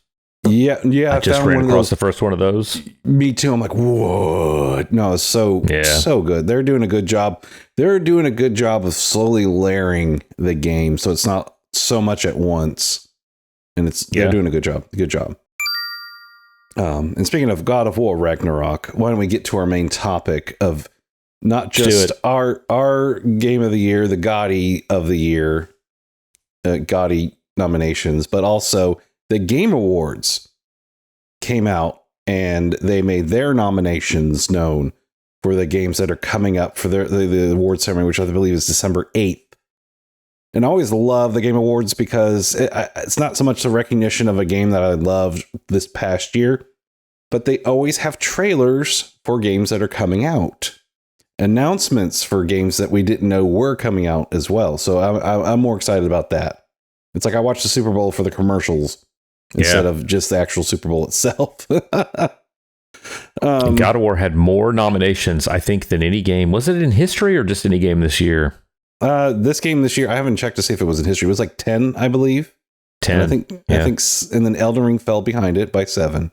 Yeah. I just ran across the first one of those. Me too. I'm like, what? No, it's so good. They're doing a good job. They're doing a good job of slowly layering the game, so it's not so much at once. And they're doing a good job. Good job. And speaking of God of War Ragnarok, why don't we get to our main topic of not just our game of the year, the GOTY of the year, GOTY nominations, but also the Game Awards came out and they made their nominations known for the games that are coming up for the award ceremony, which I believe is December 8th. And I always love the Game Awards because it's not so much the recognition of a game that I loved this past year, but they always have trailers for games that are coming out. Announcements for games that we didn't know were coming out as well. So I'm more excited about that. It's like I watched the Super Bowl for the commercials instead of just the actual Super Bowl itself. God of War had more nominations, I think, than any game. Was it in history or just any game this year? This game this year, I haven't checked to see if it was in history. It was like 10, I believe. 10. I think, and then Elden Ring fell behind it by 7.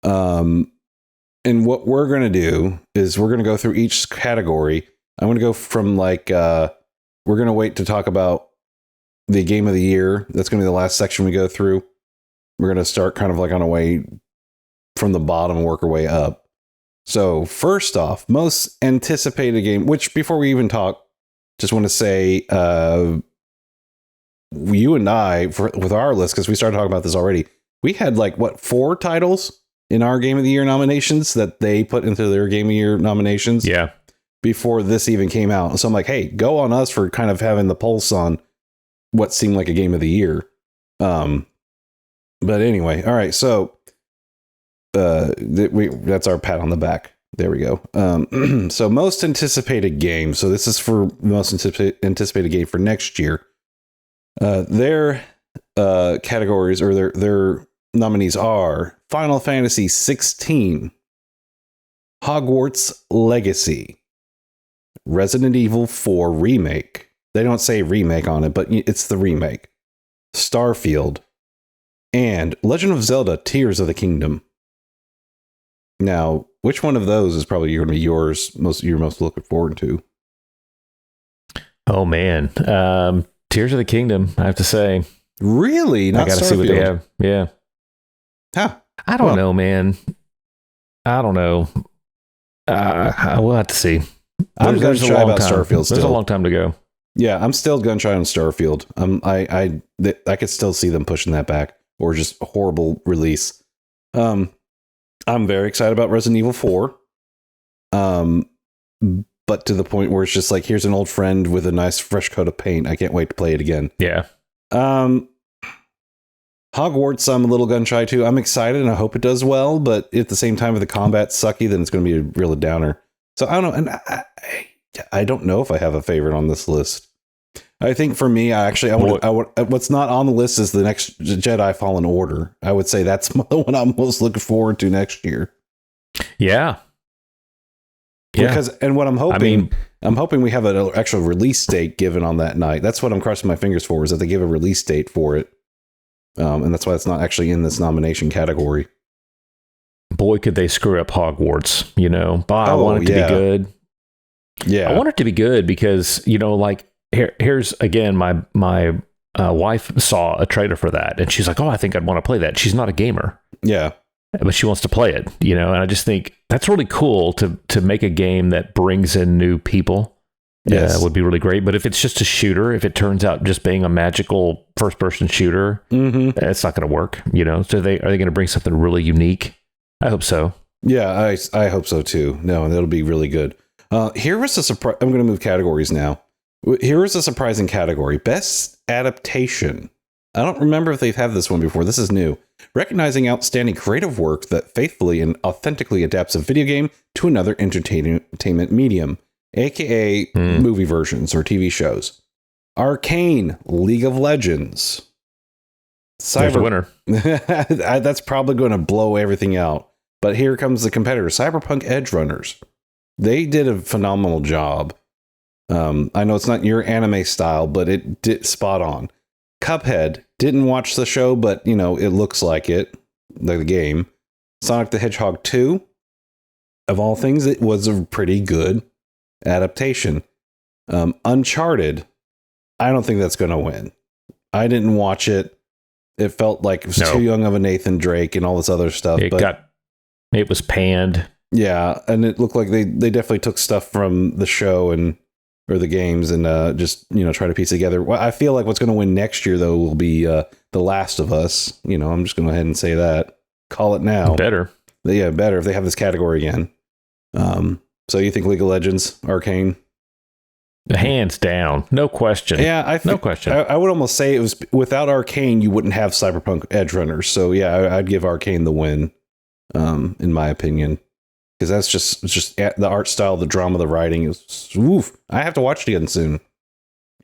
And what we're going to do is we're going to go through each category. I'm going to go from we're going to wait to talk about the game of the year. That's going to be the last section we go through. We're going to start kind of like on a way from the bottom and work our way up. So first off, most anticipated game, which before we even talk, just want to say, you and I, with our list, because we started talking about this already, we had 4 titles in our Game of the Year nominations that they put into their Game of the Year nominations. Yeah. Before this even came out. So I'm like, hey, go on us for kind of having the pulse on what seemed like a Game of the Year. But anyway, all right. So that's our pat on the back. There we go. So most anticipated game. So this is for the most anticipated game for next year. Their categories or their nominees are Final Fantasy 16, Hogwarts Legacy, Resident Evil 4 Remake. They don't say remake on it, but it's the remake. Starfield, and Legend of Zelda Tears of the Kingdom. Now, which one of those is probably going to be you're most looking forward to? Oh man, Tears of the Kingdom. I have to say, really, I got to see what they have. Yeah, I don't know, man. I don't know. We'll have to see. I'm gun shy about Starfield. There's a long time to go. Yeah, I'm still gun shy on Starfield. I could still see them pushing that back, or just a horrible release. I'm very excited about Resident Evil 4. But to the point where it's just like, here's an old friend with a nice fresh coat of paint. I can't wait to play it again. Yeah. Hogwarts, I'm a little gun shy too. I'm excited and I hope it does well, but at the same time, if the combat's sucky, then it's going to be a real downer. So I don't know. And I don't know if I have a favorite on this list. I think for me, what's not on the list is the next Jedi Fallen Order. I would say that's the one I'm most looking forward to next year. Yeah. Because, and what I'm hoping, I'm hoping we have an actual release date given on that night. That's what I'm crossing my fingers for, is that they give a release date for it. And that's why it's not actually in this nomination category. Boy, could they screw up Hogwarts, but I want it to be good. Yeah. I want it to be good because, here's again, my wife saw a trailer for that and she's like, oh, I think I'd want to play that. She's not a gamer. Yeah. But she wants to play it, and I just think that's really cool to make a game that brings in new people. Yes. Would be really great. But if it's just a shooter, if it turns out just being a magical first-person shooter, it's not going to work, So are they going to bring something really unique? I hope so. Yeah, I hope so too. No, and it'll be really good. Here was a surprise. I'm going to move categories now. Here is a surprising category: Best Adaptation. I don't remember if they've had this one before. This is new. Recognizing outstanding creative work that faithfully and authentically adapts a video game to another entertainment medium, aka movie versions or TV shows. Arcane, League of Legends. There's a winner. That's probably going to blow everything out. But here comes the competitor, Cyberpunk Edge Runners. They did a phenomenal job. I know it's not your anime style, but it did spot on. Cuphead, didn't watch the show, but it looks like it, like the game. Sonic the Hedgehog 2, of all things, it was a pretty good adaptation. Uncharted, I don't think that's going to win. I didn't watch it. It felt like it was too young of a Nathan Drake and all this other stuff. It was panned. Yeah, and it looked like they definitely took stuff from the show or the games and just try to piece it together. Well, I feel like what's going to win next year though will be The Last of Us. I'm just going to go ahead and say that. Call it now. Better. Yeah, better if they have this category again. So you think League of Legends, Arcane? Hands down, no question. Yeah, no question. I would almost say it was without Arcane, you wouldn't have Cyberpunk Edge Runners. So yeah, I'd give Arcane the win, in my opinion, because that's just the art style, the drama, the writing is woof. I have to watch it again soon.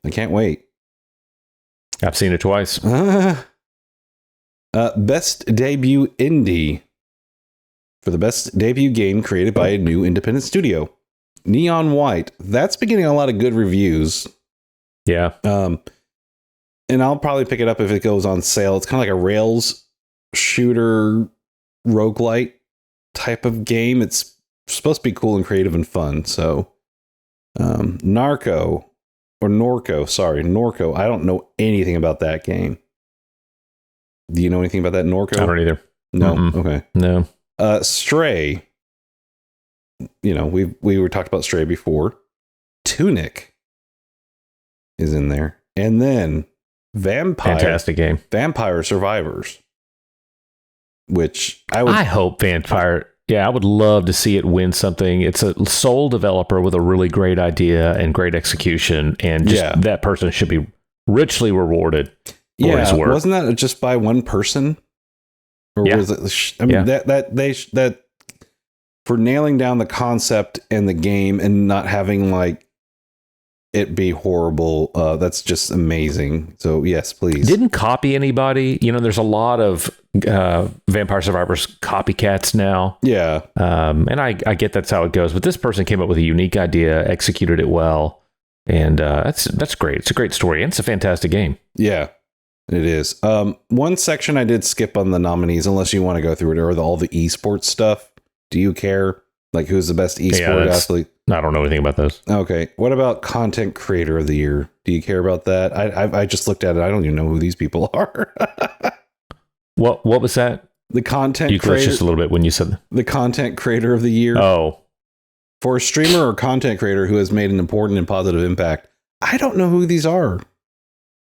I can't wait. I've seen it twice. Best debut indie for the best debut game created by a new independent studio. Neon White. That's been getting a lot of good reviews. Yeah. And I'll probably pick it up if it goes on sale. It's kind of like a Rails shooter roguelite type of game. It's supposed to be cool and creative and fun. So, Norco. I don't know anything about that game. Do you know anything about that, Norco? I don't either. No. Okay. No. Stray. We were talked about Stray before. Tunic is in there, and then Fantastic game. Vampire Survivors, which I hope Vampire. Yeah, I would love to see it win something. It's a sole developer with a really great idea and great execution, and that person should be richly rewarded for his work. Wasn't that just by one person? Or was it? I mean, that for nailing down the concept and the game and not having like it be horrible. That's just amazing. So yes, please. Didn't copy anybody. There's a lot of Vampire Survivors copycats now. Yeah. And I get that's how it goes. But this person came up with a unique idea, executed it well. And that's great. It's a great story. And it's a fantastic game. Yeah, it is. One section I did skip on the nominees, unless you want to go through it, or all the esports stuff. Do you care? Like, who's the best esport athlete? I don't know anything about those. Okay. What about content creator of the year? Do you care about that? I just looked at it. I don't even know who these people are. What was that? The content you creator. You just a little bit when you said the content creator of the year. Oh. For a streamer or content creator who has made an important and positive impact. I don't know who these are.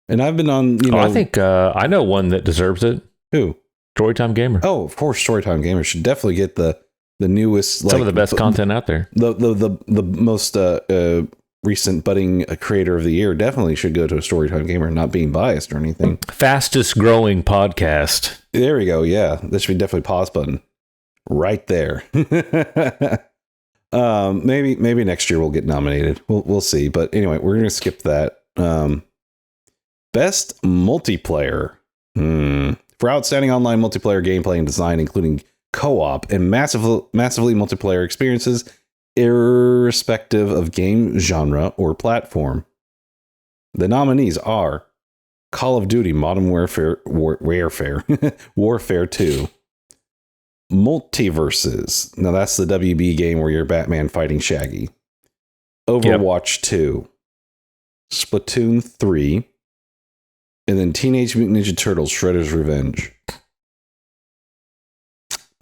And I've been on, I think I know one that deserves it. Who? Storytime Gamer. Oh, of course, Storytime Gamer should definitely get the newest, some of the best content out there. The most recent budding creator of the year definitely should go to a Storytime Gamer, not being biased or anything. Fastest growing podcast. There we go. Yeah, this should be definitely pause button right there. Maybe next year we'll get nominated. We'll see. But anyway, we're gonna skip that. Best multiplayer. For outstanding online multiplayer gameplay and design, including co-op and massively multiplayer experiences, irrespective of game genre or platform. The nominees are Call of Duty Modern Warfare, Warfare 2, Multiverses. Now that's the WB game where you're Batman fighting Shaggy. Overwatch 2, Splatoon 3, and then Teenage Mutant Ninja Turtles Shredder's Revenge.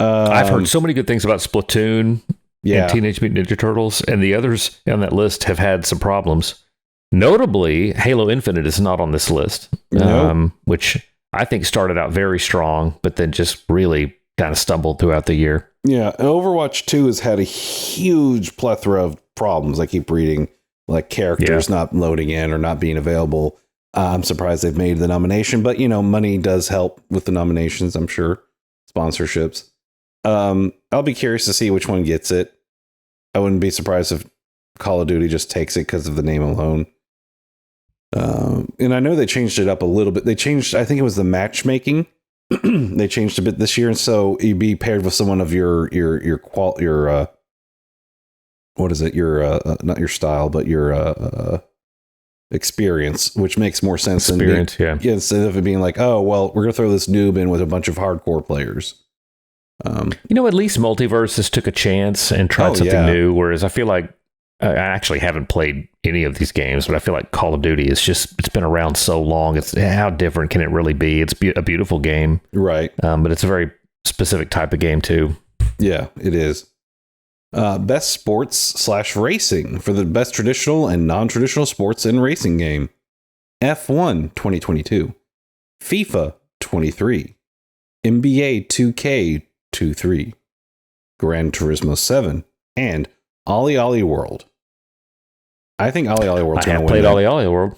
I've heard so many good things about Splatoon and Teenage Mutant Ninja Turtles, and the others on that list have had some problems. Notably, Halo Infinite is not on this list, which I think started out very strong, but then just really kind of stumbled throughout the year. Yeah, Overwatch 2 has had a huge plethora of problems. I keep reading, like characters not loading in or not being available. I'm surprised they've made the nomination, but money does help with the nominations, I'm sure. Sponsorships. I'll be curious to see which one gets it. I wouldn't be surprised if Call of Duty just takes it because of the name alone. And I know they changed it up a little bit. They changed, I think it was the matchmaking. They changed a bit this year, and so you'd be paired with someone of your what is it? Your not your style, but your experience, which makes more sense than instead of it being like, oh well, we're gonna throw this noob in with a bunch of hardcore players. At least Multiverses took a chance and tried something new, whereas I feel like I actually haven't played any of these games, but I feel like Call of Duty is it's been around so long. It's how different can it really be? It's a beautiful game. Right. But it's a very specific type of game too. Yeah, it is. Best sports / racing for the best traditional and non-traditional sports and racing game. F1 2022. FIFA 23. NBA 2K 23. Gran Turismo 7. And Ollie Ollie World. I think Ollie Ollie World's going to win. I have played Ollie Ollie World.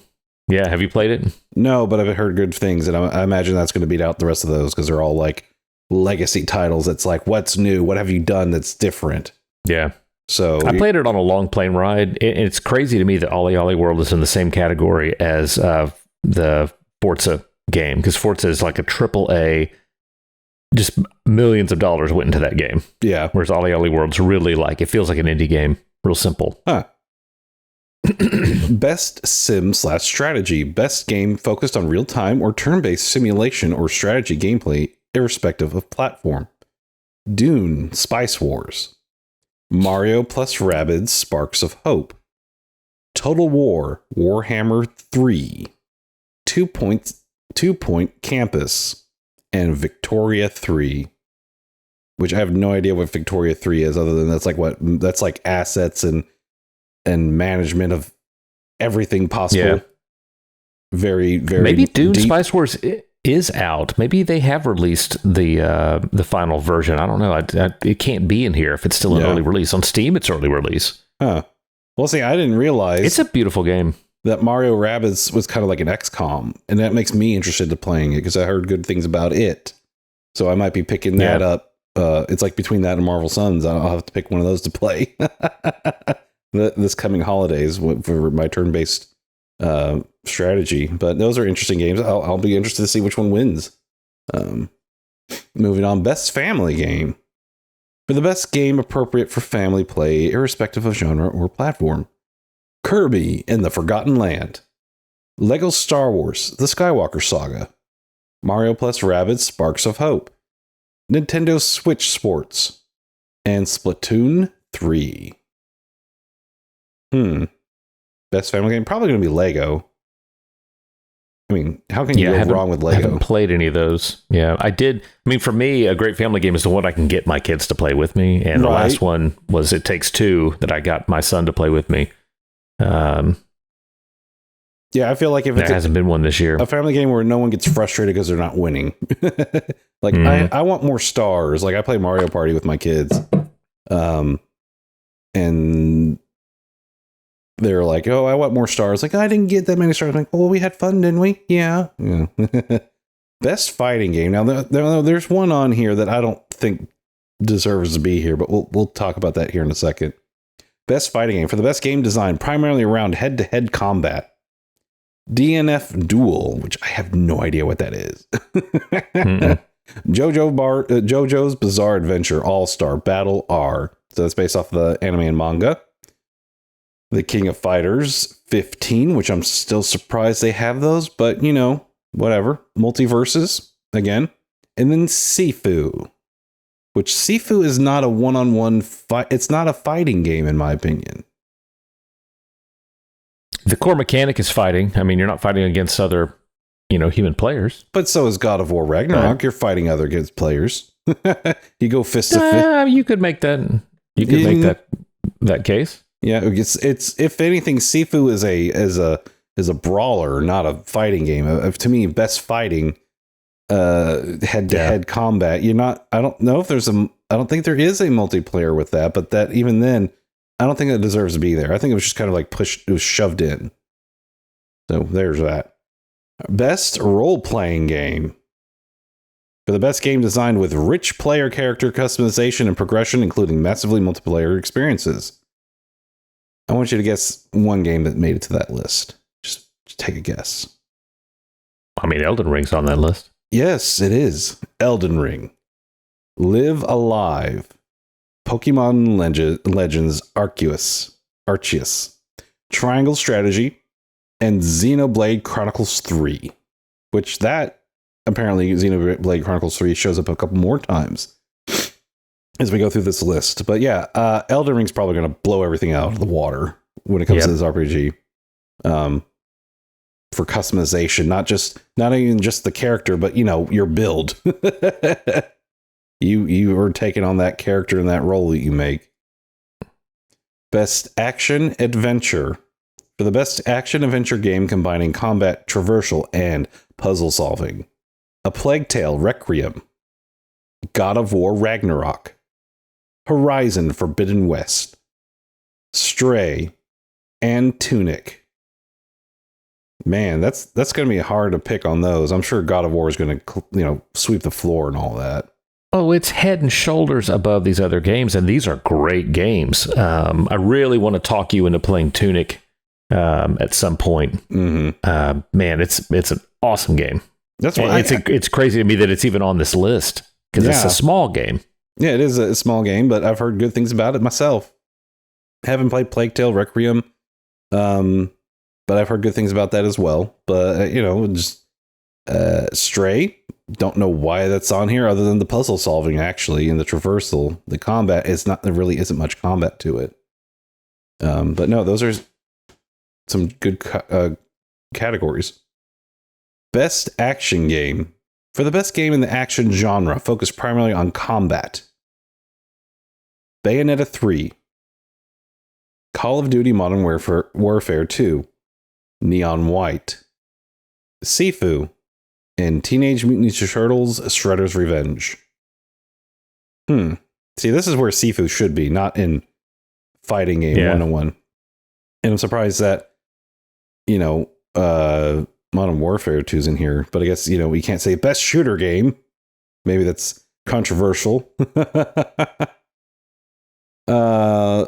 Yeah, have you played it? No, but I've heard good things, and I imagine that's going to beat out the rest of those because they're all like legacy titles. It's like, what's new? What have you done that's different? Yeah. So I played it on a long plane ride. It's crazy to me that Ollie Ollie World is in the same category as the Forza game, because Forza is like a AAA. Just millions of dollars went into that game. Yeah. Whereas Ollie Ollie World's really it feels like an indie game. Real simple. Huh. Best sim / strategy. Best game focused on real-time or turn-based simulation or strategy gameplay, irrespective of platform. Dune, Spice Wars. Mario plus Rabbids, Sparks of Hope. Total War, Warhammer 3. 2 Point Campus. And Victoria 3. Which I have no idea what Victoria 3 is, other than that's like assets and management of everything possible. Yeah. Very, very maybe Dune deep. Spice Wars is out. Maybe they have released the final version. I don't know. It can't be in here if it's still an early release. On Steam, it's early release. Huh. Well, see, I didn't realize it's a beautiful game. That Mario Rabbids was kind of like an XCOM, and that makes me interested in playing it because I heard good things about it. So I might be picking that up. It's like between that and Marvel Suns. I'll have to pick one of those to play this coming holidays for my turn-based strategy. But those are interesting games. I'll be interested to see which one wins. Moving on, best family game. For the best game appropriate for family play, irrespective of genre or platform. Kirby and the Forgotten Land. Lego Star Wars, The Skywalker Saga. Mario plus Rabbids, Sparks of Hope. Nintendo Switch Sports. And Splatoon 3. Best family game? Probably going to be Lego. I mean, how can you go wrong with Lego? I haven't played any of those. Yeah, I did. I mean, for me, a great family game is the one I can get my kids to play with me. And the last one was It Takes Two that I got my son to play with me. Yeah, I feel like if there hasn't been one this year. A family game where no one gets frustrated because they're not winning. I want more stars. Like I play Mario Party with my kids. And they're like, oh, I want more stars. Like, I didn't get that many stars. I'm like, well, we had fun, didn't we? Yeah. Best fighting game. Now, there's one on here that I don't think deserves to be here, but we'll talk about that here in a second. Best fighting game. For the best game design, primarily around head-to-head combat. DNF Duel, which I have no idea what that is. JoJo's Bizarre Adventure All-Star Battle R. So that's based off the anime and manga. The King of Fighters 15, which I'm still surprised they have those, but whatever. Multiverses again. And then Sifu, which Sifu is not a one-on-one fight. It's not a fighting game, in my opinion. The core mechanic is fighting. I mean, you're not fighting against other, human players. But so is God of War Ragnarok. You're fighting other against players. You go fist to fist. You could make that. You could make that case. Yeah, it's if anything, Sifu is a brawler, not a fighting game. To me, best fighting, head-to-head combat. I don't know if I don't think there is a multiplayer with that, but that even then, I don't think it deserves to be there. I think it was just kind of like pushed, it was shoved in. So there's that. Best role-playing game. For the best game designed with rich player character customization and progression, including massively multiplayer experiences. I want you to guess one game that made it to that list. Just Just take a guess. I mean, Elden Ring's on that list. Yes, it is. Elden Ring. Live Alive. Pokemon Legends Arceus. Triangle Strategy. And Xenoblade Chronicles 3. Which that, apparently, Xenoblade Chronicles 3 shows up a couple more times as we go through this list. But yeah, Elden Ring's probably going to blow everything out of the water when it comes to this RPG. For customization, not even just the character, but your build. you are taking on that character and that role that you make. Best action adventure. For the best action adventure game combining combat, traversal, and puzzle solving. A Plague Tale Requiem. God of War Ragnarok. Horizon Forbidden West. Stray. And Tunic. Man, that's going to be hard to pick on those. I'm sure God of War is going to, sweep the floor and all that. Oh, it's head and shoulders above these other games, and these are great games. I really want to talk you into playing Tunic at some point. Mm-hmm. Man, it's an awesome game. That's why it's crazy to me that it's even on this list because it's a small game. Yeah, it is a small game, but I've heard good things about it myself. Haven't played Plague Tale Requiem. But I've heard good things about that as well. But, just Stray. Don't know why that's on here other than the puzzle solving, actually, and the traversal. The combat there really isn't much combat to it. But no, those are some good categories. Best action game. For the best game in the action genre, focused primarily on combat. Bayonetta 3. Call of Duty Modern Warfare 2. Neon White, Sifu, and Teenage Mutant Ninja Turtles Shredder's Revenge. See, this is where Sifu should be, not in fighting game 101. And I'm surprised that, Modern Warfare 2 is in here. But I guess, we can't say best shooter game. Maybe that's controversial.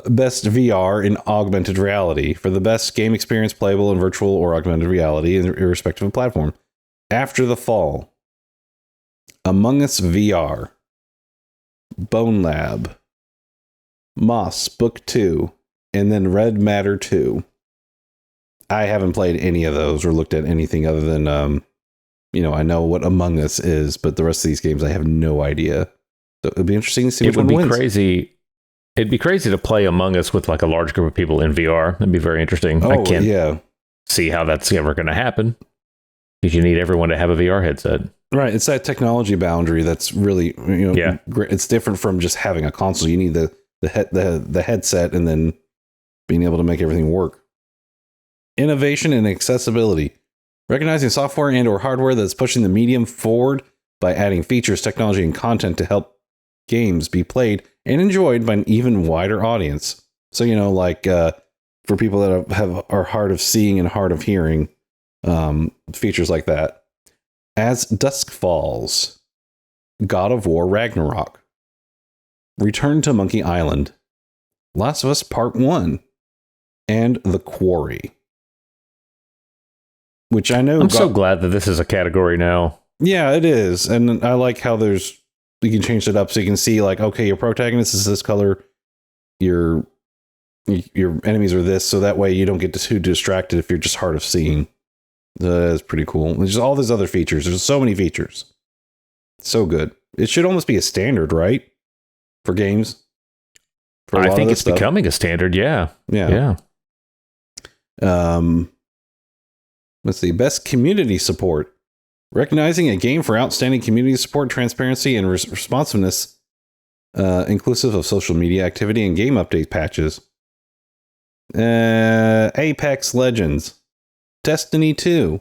Best VR in augmented reality. For the best game experience playable in virtual or augmented reality, irrespective of platform. After the Fall, Among Us VR, Bone Lab, Moss Book 2, and then Red Matter 2. I haven't played any of those or looked at anything other than, I know what Among Us is, but the rest of these games I have no idea. So it'd be interesting to see which one wins. It'd be crazy to play Among Us with like a large group of people in VR. That'd be very interesting. I can't see how that's ever going to happen because you need everyone to have a VR headset. Right. It's that technology boundary that's really, great. It's different from just having a console. You need the headset and then being able to make everything work. Innovation and accessibility. Recognizing software and or hardware that's pushing the medium forward by adding features, technology, and content to help games be played and enjoyed by an even wider audience. So, for people that are hard of seeing and hard of hearing, features like that. As Dusk Falls, God of War Ragnarok, Return to Monkey Island, Last of Us Part 1, and The Quarry. Which I know... I'm so glad that this is a category now. Yeah, it is. And I like how you can change it up so you can see okay, your protagonist is this color, your enemies are this, so that way you don't get too distracted if you're just hard of seeing. That's pretty cool. There's all these other features. There's so many features. So good. It should almost be a standard, right? For games. I think it's becoming a standard, yeah. Yeah. Let's see. Best community support. Recognizing a game for outstanding community support, transparency, and responsiveness, inclusive of social media activity and game update patches. Apex Legends, Destiny 2,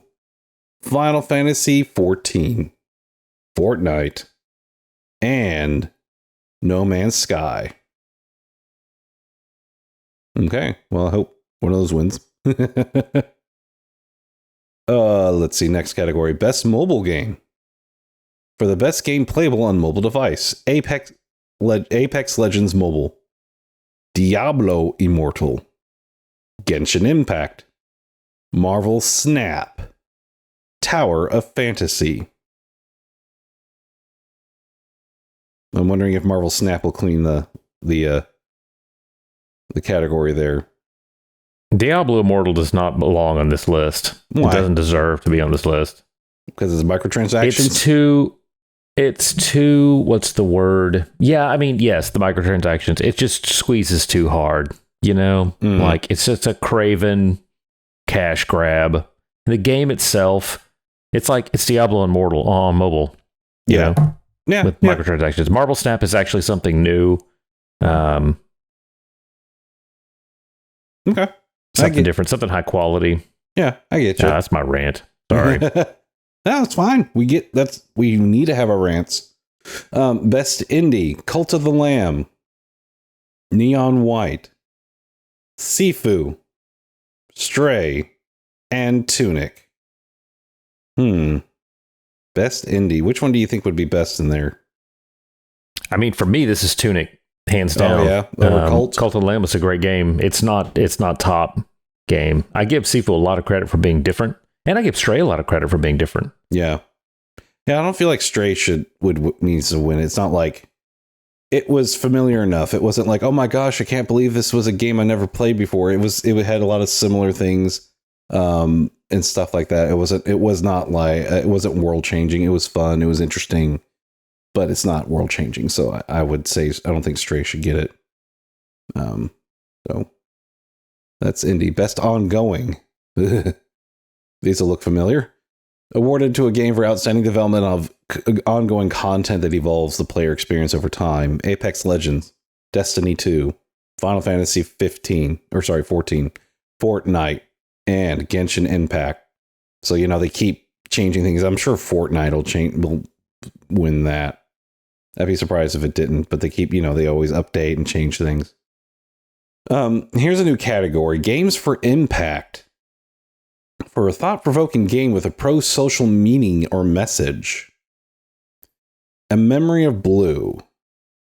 Final Fantasy 14, Fortnite, and No Man's Sky. Okay, well, I hope one of those wins. Let's see, next category. Best mobile game. For the best game playable on mobile device, Apex Legends Mobile, Diablo Immortal, Genshin Impact, Marvel Snap, Tower of Fantasy. I'm wondering if Marvel Snap will clean the category there. Diablo Immortal does not belong on this list. Why? It doesn't deserve to be on this list. Because it's microtransactions? It's too, what's the word? Yeah, I mean, yes, the microtransactions. It just squeezes too hard, you know? Like, it's just a craven cash grab. The game itself, it's like, it's Diablo Immortal on mobile, you know? Yeah. With microtransactions. Marvel Snap is actually something new. Okay. Something different, something high quality. Yeah, I get you. That's my rant. Sorry. No, it's fine. We need to have our rants. Best Indie, Cult of the Lamb, Neon White, Sifu, Stray, and Tunic. Best Indie. Which one do you think would be best in there? I mean, for me, this is Tunic, hands down. Oh, yeah. Over Cult? Cult of the Lamb was a great game. It's not top game. I give Sifu a lot of credit for being different. And I give Stray a lot of credit for being different. Yeah. Yeah, I don't feel like Stray needs to win. It's not like it was familiar enough. It wasn't like, oh my gosh, I can't believe this was a game I never played before. It had a lot of similar things and stuff like that. It wasn't world changing. It was fun. It was interesting, but it's not world changing. So I would say I don't think Stray should get it. So that's Indie. Best Ongoing. These will look familiar. Awarded to a game for outstanding development of ongoing content that evolves the player experience over time. Apex Legends, Destiny 2, Final Fantasy 14, Fortnite, and Genshin Impact. So, they keep changing things. I'm sure Fortnite will win that. I'd be surprised if it didn't, but they keep, they always update and change things. Here's a new category, Games for Impact. For a thought-provoking game with a pro-social meaning or message. A Memory of Blue.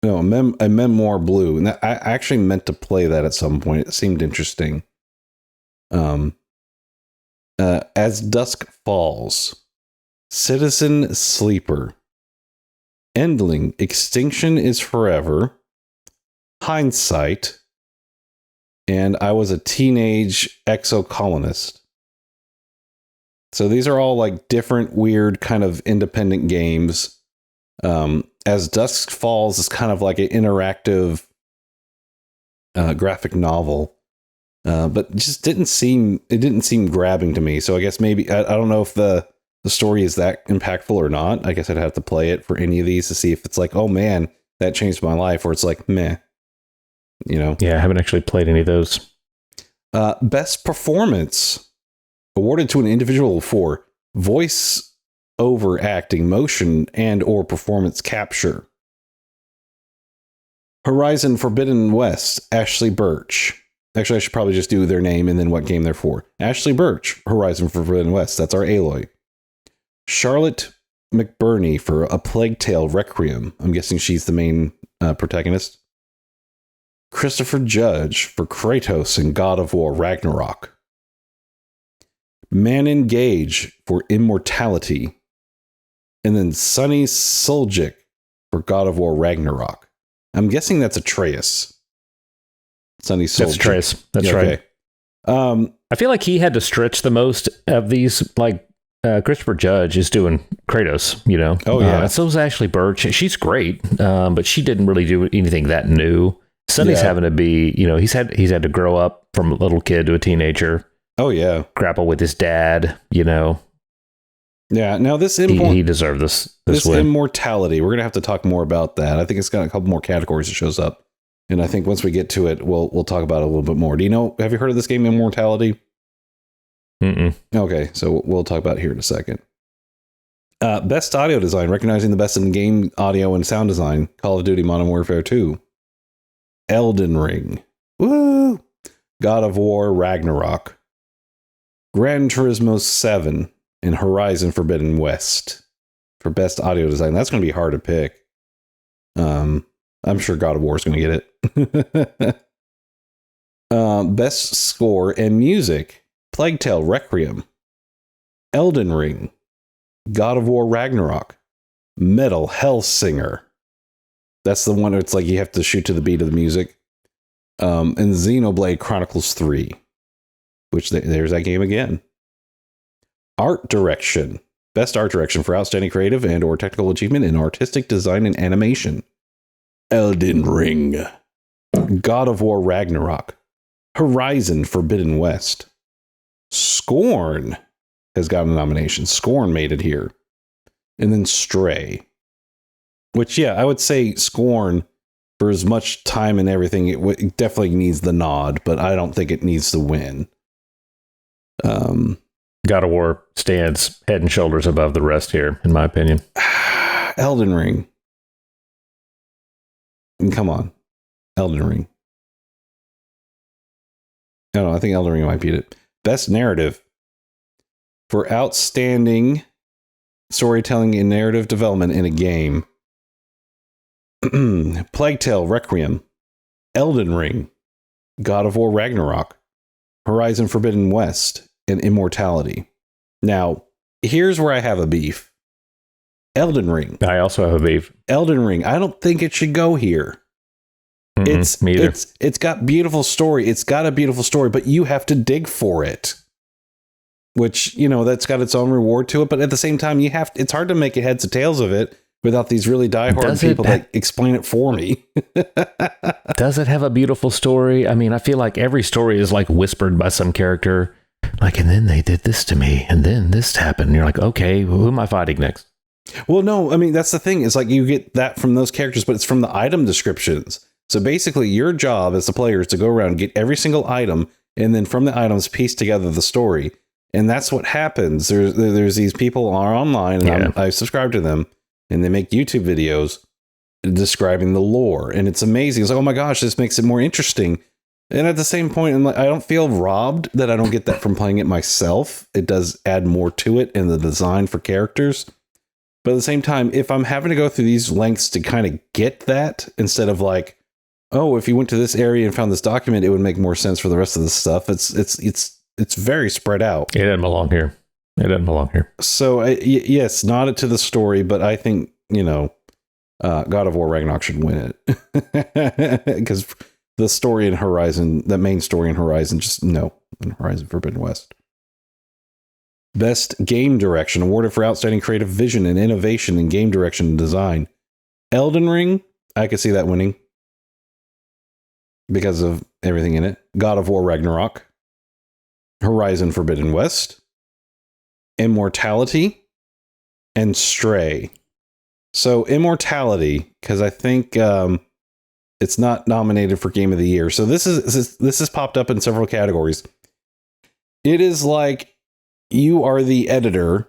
No, a Memoir Blue. And I actually meant to play that at some point. It seemed interesting. As Dusk Falls. Citizen Sleeper. Endling. Extinction is Forever. Hindsight. And I Was a Teenage Exocolonist. So these are all like different, weird kind of independent games. As Dusk Falls is kind of like an interactive graphic novel, but just didn't seem grabbing to me. So I guess maybe I don't know if the story is that impactful or not. I guess I'd have to play it for any of these to see if it's like, oh man, that changed my life, or it's like meh. Yeah, I haven't actually played any of those. Best Performance. Awarded to an individual for voice over acting, motion, and or performance capture. Horizon Forbidden West, Ashley Birch. Actually, I should probably just do their name and then what game they're for. Ashley Birch, Horizon Forbidden West. That's our Aloy. Charlotte McBurney for A Plague Tale Requiem. I'm guessing she's the main protagonist. Christopher Judge for Kratos and God of War Ragnarok. Man Engage for Immortality. And then Sunny Suljic for God of War Ragnarok. I'm guessing that's Atreus. Sunny Suljic. That's Atreus. That's right. I feel like he had to stretch the most of these. Like Christopher Judge is doing Kratos, Oh, yeah. So is Ashley Birch. She's great, but she didn't really do anything that new. Sunny's having to be, he's had to grow up from a little kid to a teenager. Oh, yeah. Grapple with his dad, Yeah, now he deserved this win. Immortality, we're going to have to talk more about that. I think it's got a couple more categories that shows up. And I think once we get to it, we'll talk about it a little bit more. Have you heard of this game, Immortality? Mm-mm. Okay, so we'll talk about it here in a second. Best audio design, recognizing the best in game audio and sound design. Call of Duty Modern Warfare 2. Elden Ring. Woo! God of War Ragnarok. Gran Turismo 7 and Horizon Forbidden West for best audio design. That's going to be hard to pick. I'm sure God of War is going to get it. Best score and music. Plague Tale Requiem, Elden Ring, God of War Ragnarok, Metal Hellsinger. That's the one where it's like you have to shoot to the beat of the music. And Xenoblade Chronicles 3, which there's that game again. Art direction. Best art direction for outstanding creative and or technical achievement in artistic design and animation. Elden Ring. God of War Ragnarok. Horizon Forbidden West. Scorn has gotten a nomination. Scorn made it here. And then Stray. Which, yeah, I would say Scorn, for as much time and everything, it definitely needs the nod, but I don't think it needs to win. God of War stands head and shoulders above the rest here, in my opinion. Elden Ring. Come on. Elden Ring. I don't know. I think Elden Ring might beat it. Best narrative. For outstanding storytelling and narrative development in a game. Plague Tale Requiem. Elden Ring. God of War Ragnarok. Horizon Forbidden West. And Immortality. Now, here's where I have a beef. Elden Ring. I also have a beef. Elden Ring. I don't think it should go here. It's got beautiful story. It's got a beautiful story, but you have to dig for it. Which, you know, that's got its own reward to it. But at the same time, it's hard to make a heads or tails of it without these really diehard people that explain it for me. Does it have a beautiful story? I mean, I feel like every story is like whispered by some character. Like, and then they did this to me, and then this happened. And you're like, okay, who am I fighting next? Well, no, I mean, that's the thing. It's like you get that from those characters, but it's from the item descriptions. So basically, your job as a player is to go around and get every single item, and then from the items, piece together the story. And that's what happens. There's these people are online, and I subscribe to them, and they make YouTube videos describing the lore. And it's amazing. It's like, oh my gosh, this makes it more interesting. And at the same point, I'm like, I don't feel robbed that I don't get that from playing it myself. It does add more to it in the design for characters. But at the same time, if I'm having to go through these lengths to kind of get that, instead of like, oh, if you went to this area and found this document, it would make more sense for the rest of the stuff. It's very spread out. It doesn't belong here. So yes, nod it to the story, but I think, you know, God of War Ragnarok should win it because the story in Horizon, the main story in Horizon, just no. In Horizon Forbidden West. Best game direction, awarded for outstanding creative vision and innovation in game direction and design. Elden Ring, I could see that winning because of everything in it. God of War Ragnarok. Horizon Forbidden West. Immortality. And Stray. So Immortality, because I think it's not nominated for Game of the Year. So this has popped up in several categories. It is like you are the editor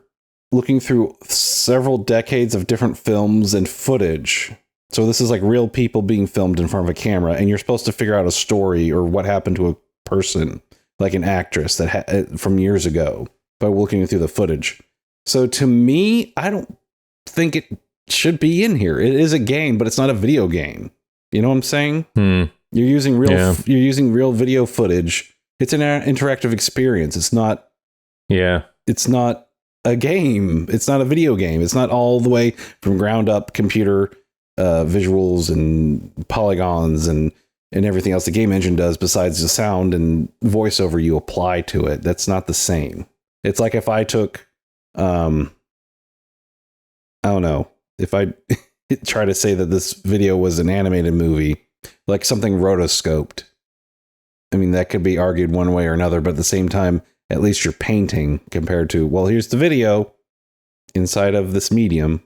looking through several decades of different films and footage. So this is like real people being filmed in front of a camera, and you're supposed to figure out a story or what happened to a person, like an actress that from years ago, by looking through the footage. So to me, I don't think it should be in here. It is a game, but it's not a video game. You know what I'm saying? You're using real video footage. It's an interactive experience. It's not. Yeah. It's not a game. It's not a video game. It's not all the way from ground up computer visuals and polygons and everything else the game engine does besides the sound and voiceover you apply to it. That's not the same. It's like if I took, I don't know, if I try to say that this video was an animated movie, like something rotoscoped. I mean, that could be argued one way or another, but at the same time, at least you're painting compared to, well, here's the video inside of this medium.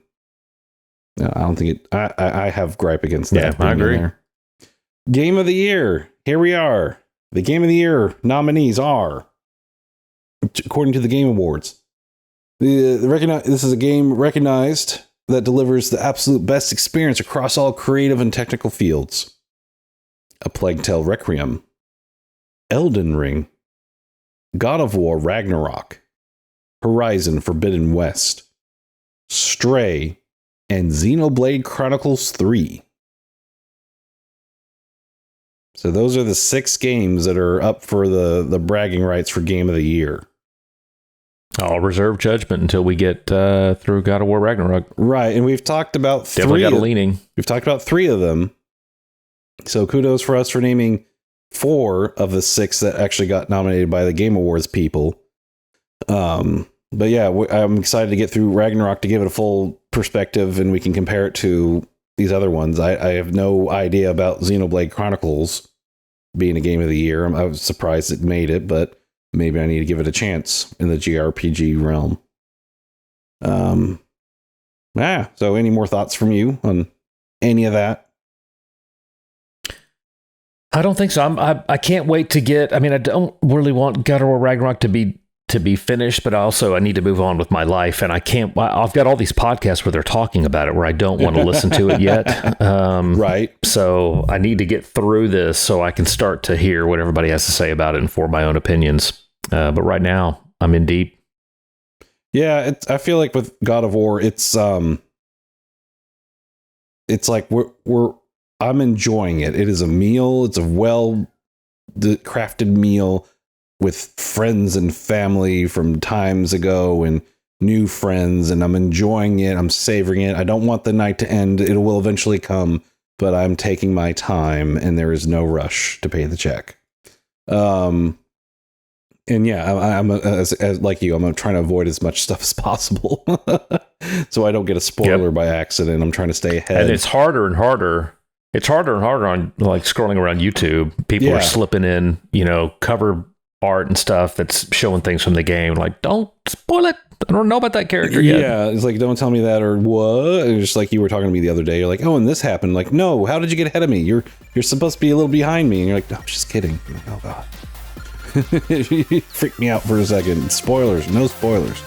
I don't think it, I have gripe against that. Yeah, I agree. Game of the Year. Here we are. The Game of the Year nominees are, according to the Game Awards, this is a game recognized that delivers the absolute best experience across all creative and technical fields. A Plague Tale Requiem. Elden Ring. God of War Ragnarok. Horizon Forbidden West. Stray. And Xenoblade Chronicles 3. So those are the 6 games that are up for the bragging rights for Game of the Year. I'll reserve judgment until we get through God of War Ragnarok. Right, and we've talked about Definitely got a leaning. We've talked about 3 of them. So kudos for us for naming 4 of the 6 that actually got nominated by the Game Awards people. But yeah, I'm excited to get through Ragnarok to give it a full perspective, and we can compare it to these other ones. I have no idea about Xenoblade Chronicles being a Game of the Year. I was surprised it made it, but maybe I need to give it a chance in the JRPG realm. So any more thoughts from you on any of that? I don't think so. I can't wait to get. I mean, I don't really want God of War Ragnarok to be finished, but also I need to move on with my life, and I can't. I've got all these podcasts where they're talking about it, where I don't want to listen to it yet. Right. So I need to get through this so I can start to hear what everybody has to say about it and form my own opinions. But right now, I'm in deep. Yeah, I feel like with God of War, it's like I'm enjoying it. It is a meal. It's a well crafted meal with friends and family from times ago and new friends, and I'm enjoying it. I'm savoring it. I don't want the night to end. It will eventually come, but I'm taking my time, and there is no rush to pay the check. And yeah, I'm as like you, I'm trying to avoid as much stuff as possible, so I don't get a spoiler by accident. I'm trying to stay ahead, and it's harder and harder. It's harder and harder on like scrolling around YouTube. People are slipping in, cover art and stuff that's showing things from the game. Like, don't spoil it. I don't know about that character yet. Yeah, it's like, don't tell me that, or what? It's just like you were talking to me the other day. You're like, oh, and this happened. Like, no, how did you get ahead of me? You're supposed to be a little behind me. And you're like, no, I'm just kidding. I'm like, oh god. You freaked me out for a second. Spoilers, no spoilers.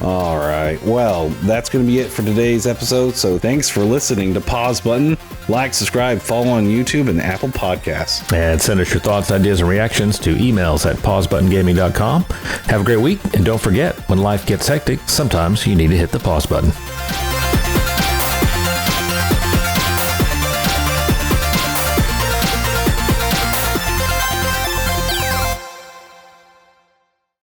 All right, well, that's going to be it for today's episode. So thanks for listening to Pause Button. Like, subscribe, follow on YouTube and Apple Podcasts. And send us your thoughts, ideas, and reactions to emails at pausebuttongaming.com. Have a great week, and don't forget, when life gets hectic, sometimes you need to hit the pause button.